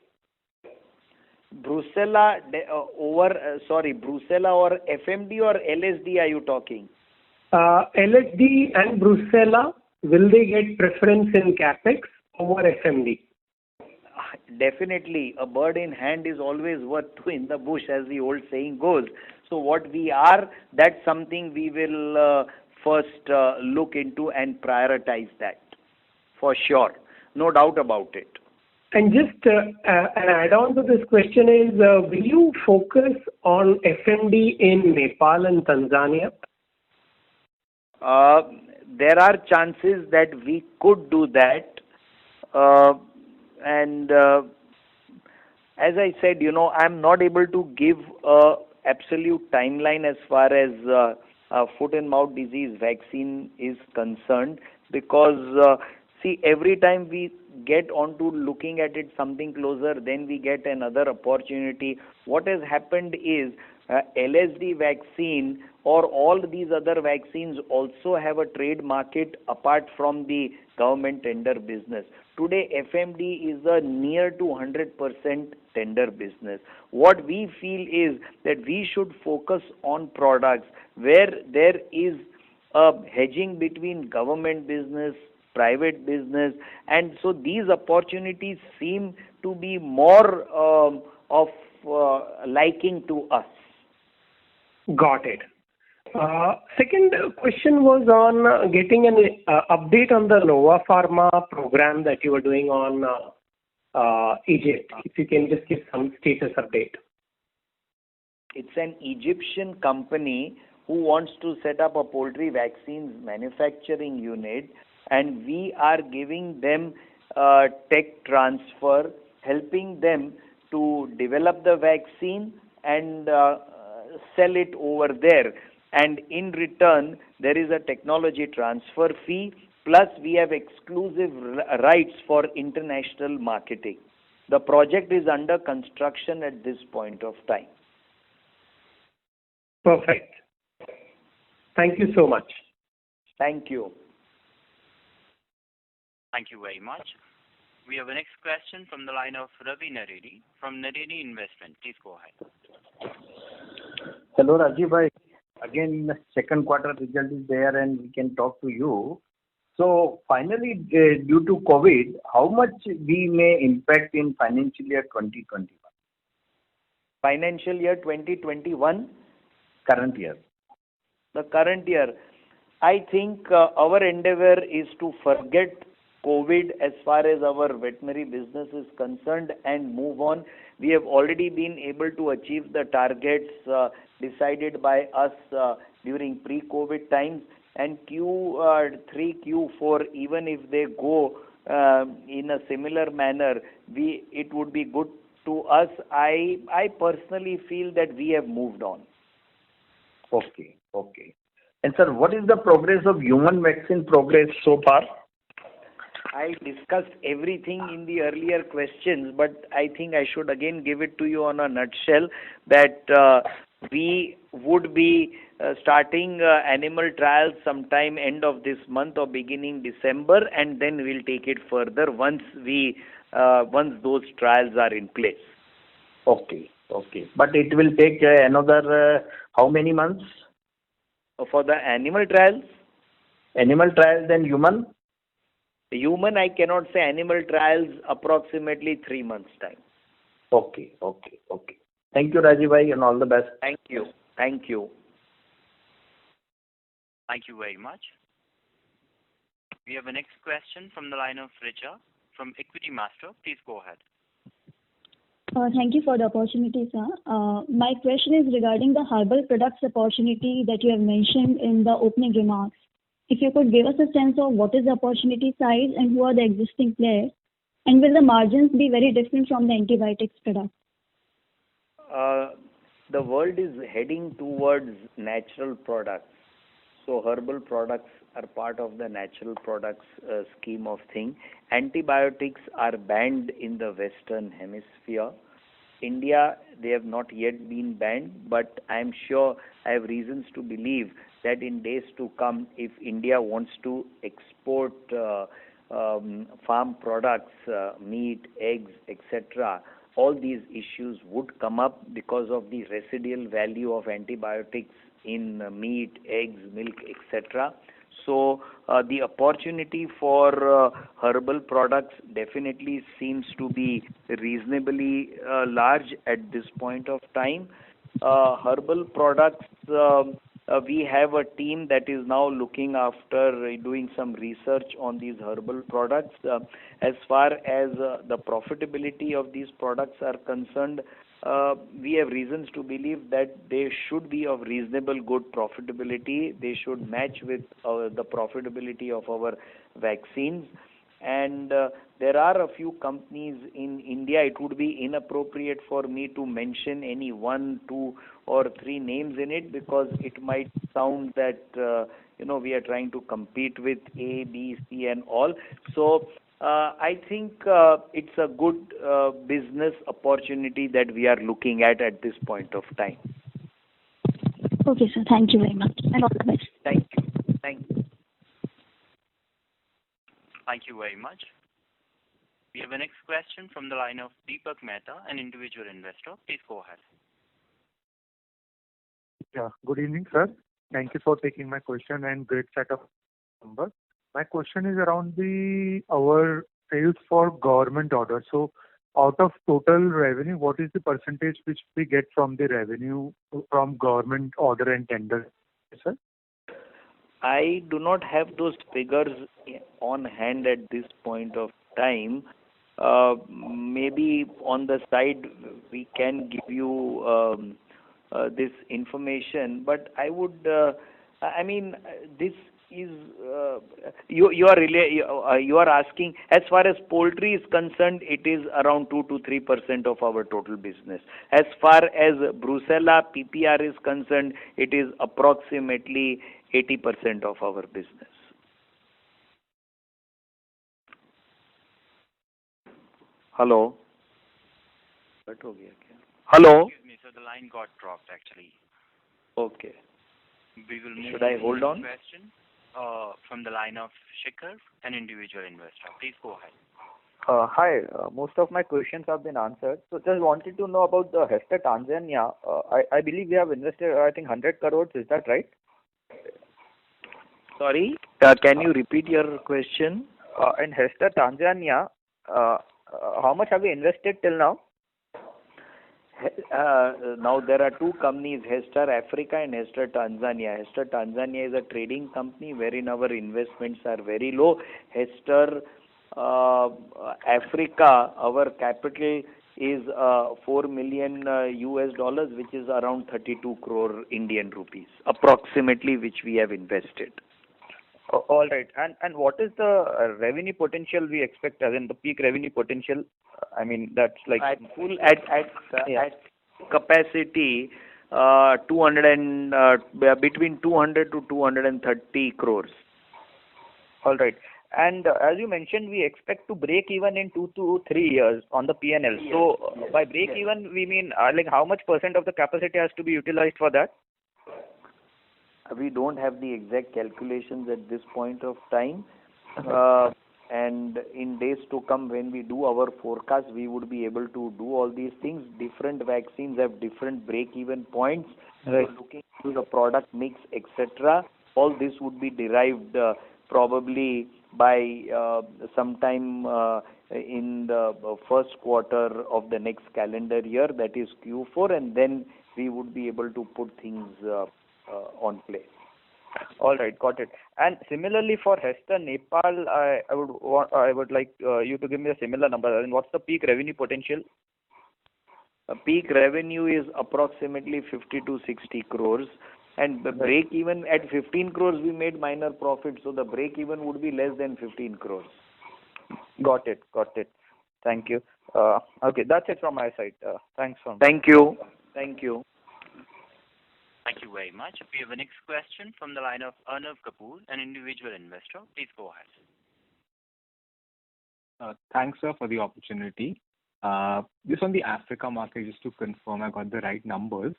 [SPEAKER 3] Brucella Brucella or FMD or LSD are you talking?
[SPEAKER 9] LSD and Brucella, will they get preference in CapEx over FMD?
[SPEAKER 3] Definitely. A bird in hand is always worth two in the bush, as the old saying goes. So what we are, that's something we will first look into and prioritize that, for sure. No doubt about it.
[SPEAKER 9] And just an add-on to this question is, will you focus on FMD in Nepal and Tanzania?
[SPEAKER 3] There are chances that we could do that. And as I said, I'm not able to give a absolute timeline as far as foot and mouth disease vaccine is concerned, because see, every time we get onto looking at it something closer, then we get another opportunity. What has happened is LSD vaccine or all these other vaccines also have a trade market apart from the government tender business. Today, FMD is a near to 100% tender business. What we feel is that we should focus on products where there is a hedging between government business, private business, and so these opportunities seem to be more of liking to us.
[SPEAKER 9] Got it. Second question was on getting an update on the Nova Pharma program that you were doing on Egypt. If you can just give some status update.
[SPEAKER 3] It's an Egyptian company who wants to set up a poultry vaccines manufacturing unit, and we are giving them tech transfer, helping them to develop the vaccine and sell it over there. And in return, there is a technology transfer fee, plus we have exclusive rights for international marketing. The project is under construction at this point of time.
[SPEAKER 9] Perfect. Thank you so much.
[SPEAKER 3] Thank you.
[SPEAKER 1] Thank you very much. We have a next question from the line of Ravi Naredi from Naredi Investment. Please go ahead.
[SPEAKER 10] Hello, Rajiv bhai. Again, second quarter result is there and we can talk to you. So finally, due to COVID, how much we may impact in financial year 2021?
[SPEAKER 3] Financial year 2021?
[SPEAKER 10] Current year.
[SPEAKER 3] The current year. I think our endeavor is to forget COVID as far as our veterinary business is concerned and move on. We have already been able to achieve the targets decided by us during pre-COVID times, and Q3, Q4, even if they go in a similar manner, it would be good to us. I personally feel that we have moved on.
[SPEAKER 10] Okay. And sir, what is the progress of human vaccine progress so far?
[SPEAKER 3] I discussed everything in the earlier questions, but I think I should again give it to you on a nutshell that we would be starting animal trials sometime end of this month or beginning December, and then we'll take it further once those trials are in place.
[SPEAKER 10] Okay. But it will take another how many months?
[SPEAKER 3] For the animal trials?
[SPEAKER 10] Animal trials, then human?
[SPEAKER 3] Human, I cannot say. Animal trials, approximately 3 months' time.
[SPEAKER 10] Okay. Thank you, Rajiv bhai, and all the best.
[SPEAKER 3] Thank you.
[SPEAKER 1] Thank you very much. We have a next question from the line of Richa from Equity Master. Please go ahead.
[SPEAKER 11] Thank you for the opportunity, sir. My question is regarding the herbal products opportunity that you have mentioned in the opening remarks. If you could give us a sense of what is the opportunity size and who are the existing players, and will the margins be very different from the antibiotics product?
[SPEAKER 3] The world is heading towards natural products. So herbal products are part of the natural products scheme of things. Antibiotics are banned in the Western Hemisphere. India, they have not yet been banned, but I am sure, I have reasons to believe that in days to come, if India wants to export farm products, meat, eggs, etc., all these issues would come up because of the residual value of antibiotics in meat, eggs, milk, etc. So the opportunity for herbal products definitely seems to be reasonably large at this point of time. Herbal products, we have a team that is now looking after doing some research on these herbal products. As far as the profitability of these products are concerned, we have reasons to believe that they should be of reasonable good profitability. They should match with the profitability of our vaccines. And there are a few companies in India. It would be inappropriate for me to mention any 1, 2, or 3 names in it, because it might sound that we are trying to compete with A, B, C, and all. So I think it's a good business opportunity that we are looking at this point of time.
[SPEAKER 11] Okay, sir. Thank you very much, and all the best.
[SPEAKER 3] Thank you. Thank you.
[SPEAKER 1] Thank you very much. We have a next question from the line of Deepak Mehta, an individual investor. Please go ahead.
[SPEAKER 12] Yeah. Good evening, sir. Thank you for taking my question and great set of numbers. My question is around our sales for government orders. So out of total revenue, what is the percentage which we get from the revenue from government order and tender, sir?
[SPEAKER 3] I do not have those figures on hand at this point of time. Maybe on the side we can give you this information, but I would, this is you are asking as far as poultry is concerned, it is around 2 to 3% of our total business. As far as Brucella PPR is concerned, it is approximately 80% of our business. Hello. Hello.
[SPEAKER 1] Excuse me, so the line got dropped actually.
[SPEAKER 3] Okay.
[SPEAKER 1] We will move
[SPEAKER 3] Should I
[SPEAKER 1] to
[SPEAKER 3] hold
[SPEAKER 1] the
[SPEAKER 3] on?
[SPEAKER 1] question from the line of Shikhar, an individual investor. Please go ahead.
[SPEAKER 13] Hi. Most of my questions have been answered. So just wanted to know about the Hester Tanzania. I believe we have invested, I think, 100 crores. Is that right?
[SPEAKER 3] Sorry, can you repeat your question?
[SPEAKER 13] In Hester Tanzania, how much have we invested till now?
[SPEAKER 3] Now there are two companies, Hester Africa and Hester Tanzania. Hester Tanzania is a trading company wherein our investments are very low. Hester Africa, our capital is $4 million US, which is around 32 crore Indian rupees, approximately, which we have invested.
[SPEAKER 13] All right. And what is the revenue potential we expect, as in the peak revenue potential? I mean, that's like
[SPEAKER 3] at capacity, 200 between 200 to 230 crores.
[SPEAKER 13] All right. And as you mentioned, we expect to break even in 2 to 3 years on the P&L. Yes, so by break even, we mean like how much % of the capacity has to be utilized for that?
[SPEAKER 3] We don't have the exact calculations at this point of time. And in days to come, when we do our forecast, we would be able to do all these things. Different vaccines have different break-even points.
[SPEAKER 13] Right.
[SPEAKER 3] So looking to the product mix, etc. All this would be derived probably by sometime in the first quarter of the next calendar year, that is Q4, and then we would be able to put things on play.
[SPEAKER 13] All right, got it. And similarly for Hester Nepal, I would like you to give me a similar number. And what's the peak revenue potential?
[SPEAKER 3] Peak revenue is approximately 50 to 60 crores, and the break even at 15 crores we made minor profit, so the break even would be less than 15 crores.
[SPEAKER 13] Got it. Thank you. Okay, that's it from my side. Thanks so much.
[SPEAKER 3] Thank you. Thank you.
[SPEAKER 1] Thank you very much. We have a next question from the line of Arnav Kapoor, an individual investor. Please go ahead.
[SPEAKER 14] Thanks, sir, for the opportunity. Just on the Africa market, just to confirm I got the right numbers.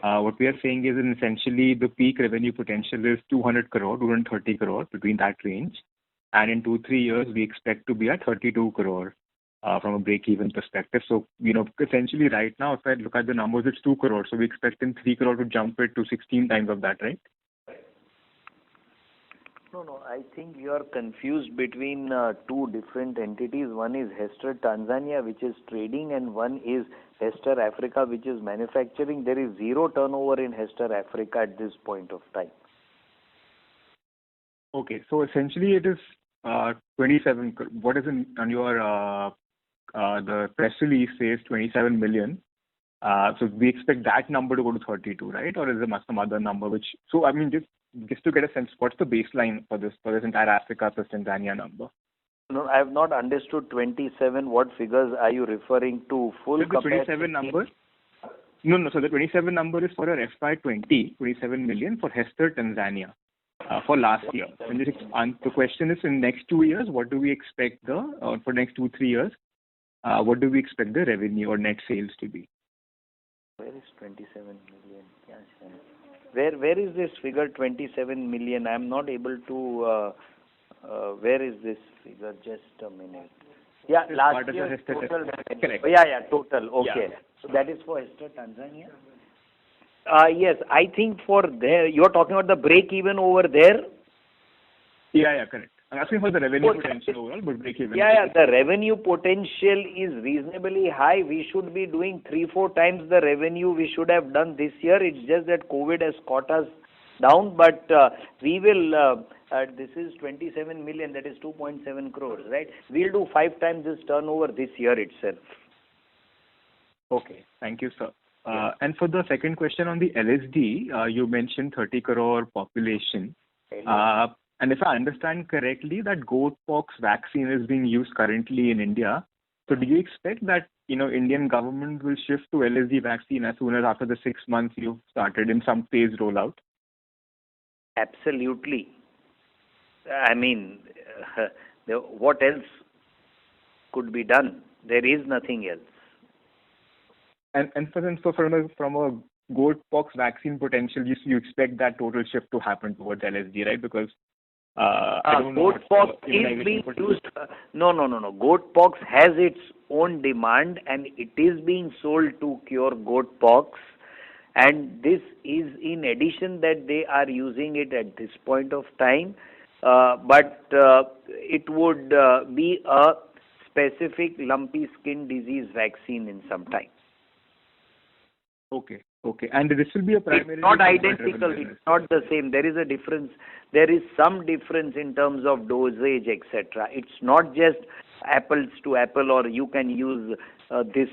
[SPEAKER 14] What we are saying is essentially the peak revenue potential is 200 crore, 230 crore, between that range. And in 2-3 years, we expect to be at 32 crore from a break-even perspective. So, essentially right now, if I look at the numbers, it's 2 crore. So we expect in 3 crore to jump it to 16 times of that, right?
[SPEAKER 3] No, I think you are confused between two different entities. One is Hester Tanzania, which is trading, and one is Hester Africa, which is manufacturing. There is zero turnover in Hester Africa at this point of time.
[SPEAKER 14] Okay, so essentially it is 27. What is on your the press release says 27 million. So we expect that number to go to 32, right? Or is there some other number which? So I mean, just to get a sense, what's the baseline for this entire Africa plus Tanzania number?
[SPEAKER 3] No, I have not understood 27. What figures are you referring to? Full capacity?
[SPEAKER 14] The 27 number? No. So the 27 number is for your FY20, 27 million for Hester Tanzania for last year. And the question is, in next 2 years, what do we expect for next 2-3 years? What do we expect the revenue or net sales to be?
[SPEAKER 3] Where is 27 million? Where is this figure 27 million? I'm not able to. Where is this figure? Just a minute. Yeah, last year total.
[SPEAKER 14] Correct.
[SPEAKER 3] Yeah, total. Okay.
[SPEAKER 14] Yeah.
[SPEAKER 3] So that is for Hester Tanzania. Yes, I think for there, you are talking about the break even over there.
[SPEAKER 14] Yeah, correct. I'm asking for the revenue potential overall, but break even.
[SPEAKER 3] Yeah, the revenue potential is reasonably high. We should be doing 3-4 times the revenue we should have done this year. It's just that COVID has caught us down, but we will. This is 27 million. That is 2.7 crores, right? We'll do 5 times this turnover this year itself.
[SPEAKER 14] Okay, thank you, sir. And for the second question on the LSD, you mentioned 30 crore population. And if I understand correctly, that goat pox vaccine is being used currently in India. So do you expect that, Indian government will shift to LSD vaccine as soon as after the 6 months you've started in some phase rollout?
[SPEAKER 3] Absolutely. I mean, what else could be done? There is nothing else.
[SPEAKER 14] And from a goat pox vaccine potential, you expect that total shift to happen towards LSD, right? Because
[SPEAKER 3] goat pox is being used. No. Goat pox has its own demand, and it is being sold to cure goat pox. And this is in addition that they are using it at this point of time. But it would be a specific lumpy skin disease vaccine in some time.
[SPEAKER 14] Okay. And this will be a primary.
[SPEAKER 3] It's not identical. It's not the same. There is a difference. There is some difference in terms of dosage, etc. It's not just apples to apple, or you can use this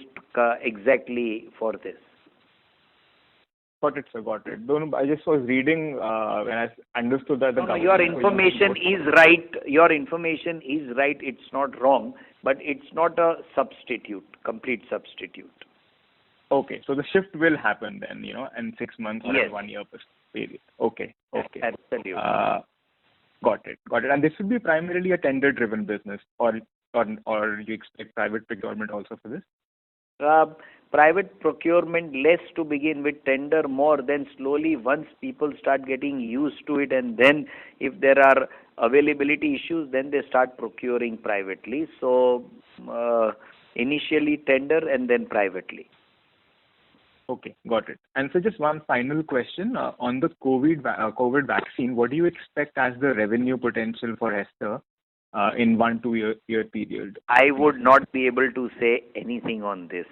[SPEAKER 3] exactly for this.
[SPEAKER 14] Got it, sir. Got it. I just was reading when I understood that
[SPEAKER 3] your information is right. Your information is right. It's not wrong, but it's not a complete substitute.
[SPEAKER 14] Okay, so the shift will happen then, in 6 months or 1 year period. Okay.
[SPEAKER 3] Absolutely.
[SPEAKER 14] Got it. And this will be primarily a tender-driven business, or you expect private procurement also for this?
[SPEAKER 3] Private procurement less to begin with, tender more, then slowly once people start getting used to it, and then if there are availability issues, then they start procuring privately. So initially tender and then privately.
[SPEAKER 14] Okay, got it. And so just one final question on the COVID vaccine. What do you expect as the revenue potential for Hester in 1-2 year period?
[SPEAKER 3] I would not be able to say anything on this.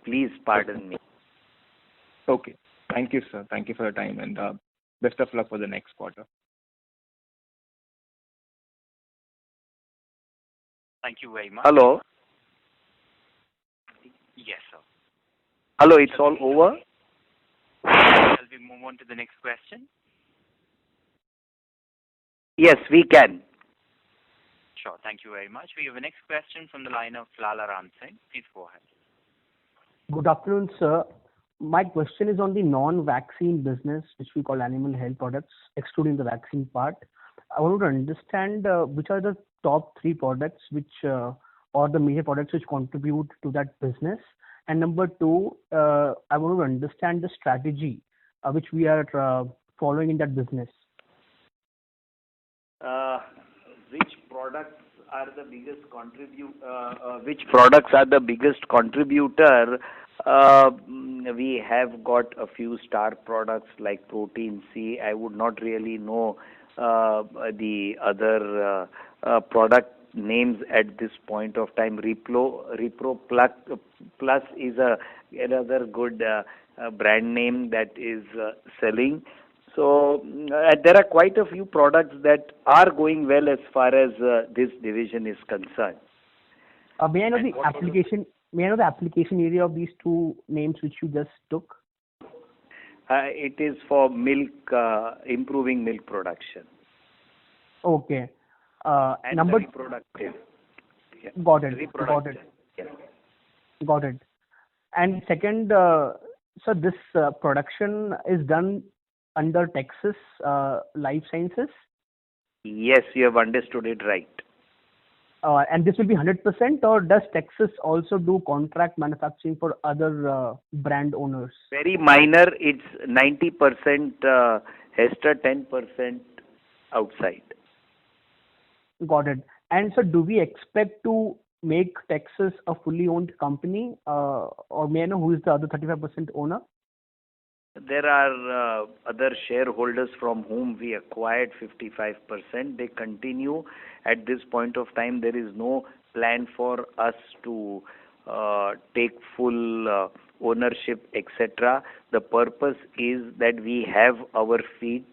[SPEAKER 3] Please pardon me.
[SPEAKER 14] Okay. Thank you, sir. Thank you for your time, and best of luck for the next quarter.
[SPEAKER 1] Thank you very much.
[SPEAKER 3] Hello.
[SPEAKER 1] Yes, sir.
[SPEAKER 3] Hello, it's all over?
[SPEAKER 1] Shall we move on to the next question?
[SPEAKER 3] Yes, we can.
[SPEAKER 1] Sure, thank you very much. We have a next question from the line of Lala Ram Singh. Please go ahead.
[SPEAKER 15] Good afternoon, sir. My question is on the non-vaccine business, which we call animal health products, excluding the vaccine part. I want to understand which are the top 3 products or the major products which contribute to that business. And number 2, I want to understand the strategy which we are following in that business.
[SPEAKER 3] Which products are the biggest contributor? We have got a few star products like Protein C. I would not really know the other product names at this point of time. Repro Plus is another good brand name that is selling. So there are quite a few products that are going well as far as this division is concerned.
[SPEAKER 15] May I know the application? May I know the application area of these 2 names which you just took?
[SPEAKER 3] It is for milk, improving milk production.
[SPEAKER 15] Okay.
[SPEAKER 3] And
[SPEAKER 15] number
[SPEAKER 3] reproductive. Yeah.
[SPEAKER 15] Got it.
[SPEAKER 3] Yeah.
[SPEAKER 15] Got it. And second, so this production is done under Texas Life Sciences?
[SPEAKER 3] Yes, you have understood it right.
[SPEAKER 15] And this will be 100%, or does Texas also do contract manufacturing for other brand owners?
[SPEAKER 3] Very minor. It's 90% Hester, 10% outside.
[SPEAKER 15] Got it. And so do we expect to make Texas a fully owned company, or may I know who is the other 35% owner?
[SPEAKER 3] There are other shareholders from whom we acquired 55%. They continue. At this point of time, there is no plan for us to take full ownership, etc. The purpose is that we have our feet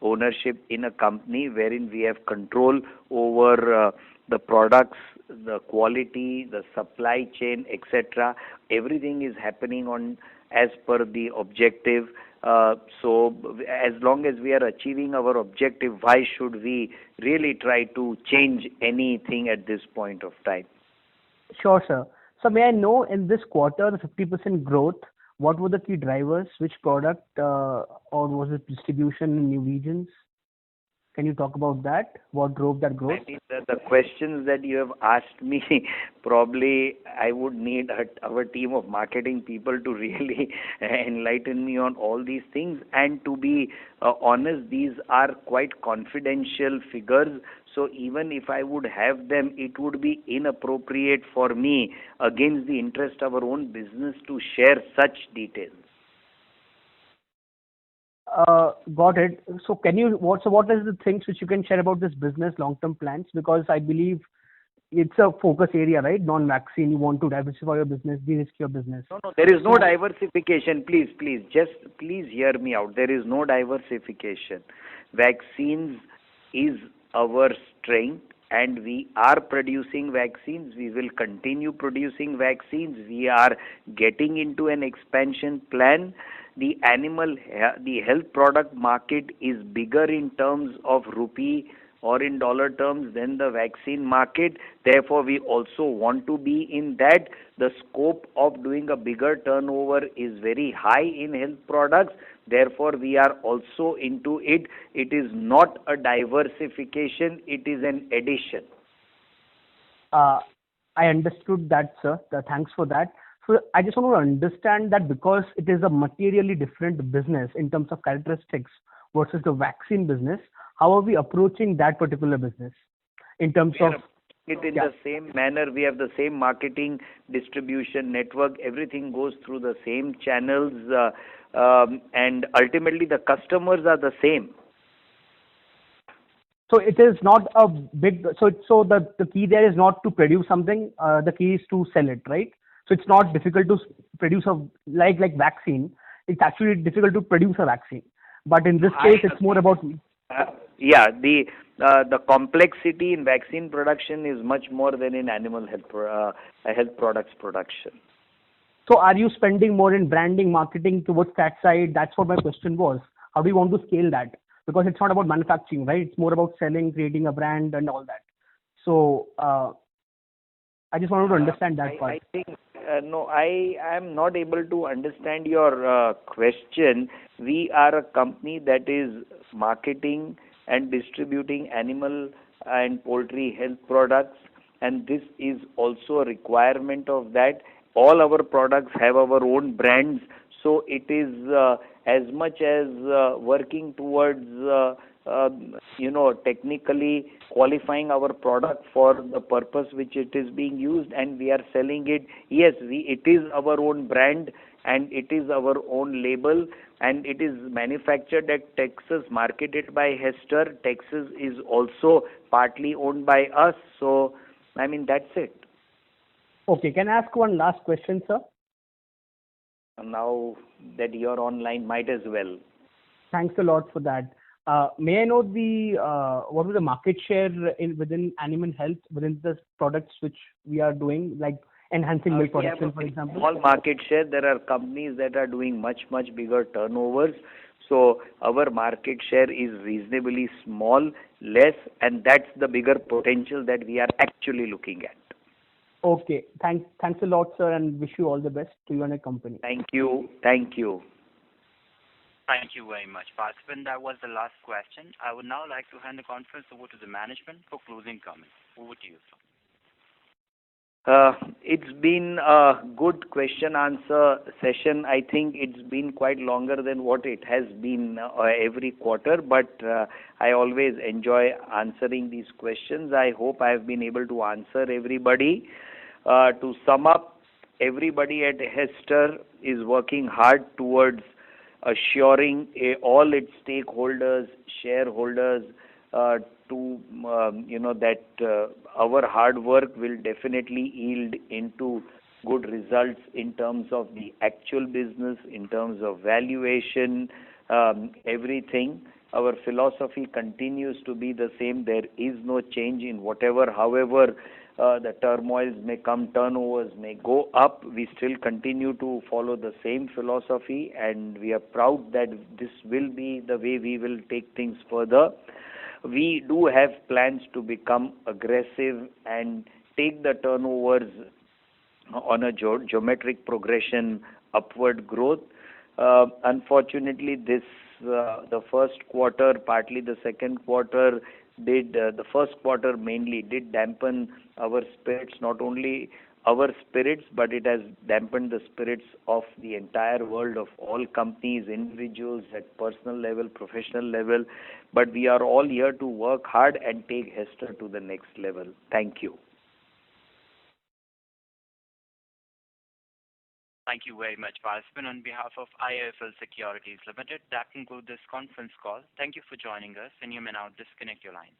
[SPEAKER 3] ownership in a company wherein we have control over the products, the quality, the supply chain, etc. Everything is happening on as per the objective. So as long as we are achieving our objective, why should we really try to change anything at this point of time?
[SPEAKER 15] Sure, sir. So may I know, in this quarter, the 50% growth, what were the key drivers? Which product, or was it distribution in new regions? Can you talk about that? What drove that growth?
[SPEAKER 3] I think that the questions that you have asked me, probably I would need our team of marketing people to really enlighten me on all these things. And to be honest, these are quite confidential figures. So even if I would have them, it would be inappropriate for me, against the interest of our own business, to share such details.
[SPEAKER 15] Got it. So what is the things which you can share about this business long-term plans? Because I believe it's a focus area, right? Non-vaccine, you want to diversify your business, de-risk your business.
[SPEAKER 3] No, there is no diversification. Please, please hear me out. There is no diversification. Vaccines is our strength, and we are producing vaccines. We will continue producing vaccines. We are getting into an expansion plan. The health product market is bigger in terms of rupee or in dollar terms than the vaccine market. Therefore, we also want to be in that. The scope of doing a bigger turnover is very high in health products. Therefore, we are also into it. It is not a diversification. It is an addition.
[SPEAKER 15] I understood that, sir. Thanks for that. So I just want to understand that, because it is a materially different business in terms of characteristics versus the vaccine business, how are we approaching that particular business in terms of...
[SPEAKER 3] It in the same manner. We have the same marketing distribution network. Everything goes through the same channels, and ultimately the customers are the same.
[SPEAKER 15] So it is not a big... So the key there is not to produce something. The key is to sell it, right? So it's not difficult to produce like vaccine. It's actually difficult to produce a vaccine. But in this case, it's more about...
[SPEAKER 3] The complexity in vaccine production is much more than in animal health products production.
[SPEAKER 15] So are you spending more in branding, marketing towards that side? That's what my question was. How do you want to scale that? Because it's not about manufacturing, right? It's more about selling, creating a brand and all that. So I just wanted to understand that part.
[SPEAKER 3] I think, no, I am not able to understand your question. We are a company that is marketing and distributing animal and poultry health products, and this is also a requirement of that. All our products have our own brands, so it is as much as working towards technically qualifying our product for the purpose which it is being used, and we are selling it. Yes, it is our own brand and it is our own label, and it is manufactured at Texas, marketed by Hester. Texas is also partly owned by us, so I mean that's it.
[SPEAKER 15] Okay, can I ask one last question, sir?
[SPEAKER 3] Now that you're online, might as well.
[SPEAKER 15] Thanks a lot for that. May I know what was the market share within animal health, within the products which we are doing, like enhancing milk production, for example?
[SPEAKER 3] Small market share. There are companies that are doing much bigger turnovers. So our market share is reasonably small, less, and that's the bigger potential that we are actually looking at.
[SPEAKER 15] Okay. Thanks a lot, sir, and wish you all the best to you and your company.
[SPEAKER 3] Thank you. Thank you.
[SPEAKER 1] Thank you very much, participant. That was the last question. I would now like to hand the conference over to the management for closing comments. Over to you, sir.
[SPEAKER 3] It's been a good question answer session. I think it's been quite longer than what it has been every quarter, but I always enjoy answering these questions. I hope I have been able to answer everybody. To sum up, everybody at Hester is working hard towards assuring all its stakeholders, shareholders, that our hard work will definitely yield into good results in terms of the actual business, in terms of valuation, everything. Our philosophy continues to be the same. There is no change in whatever. However, the turmoils may come, turnovers may go up. We still continue to follow the same philosophy, and we are proud that this will be the way we will take things further. We do have plans to become aggressive and take the turnovers on a geometric progression upward growth. Unfortunately, the first quarter, partly the second quarter, the first quarter mainly did dampen our spirits, not only our spirits, but it has dampened the spirits of the entire world, of all companies, individuals, at personal level, professional level. But we are all here to work hard and take Hester to the next level. Thank you.
[SPEAKER 1] Thank you very much, participant. On behalf of IIFL Securities Limited, that concludes this conference call. Thank you for joining us, and you may now disconnect your lines.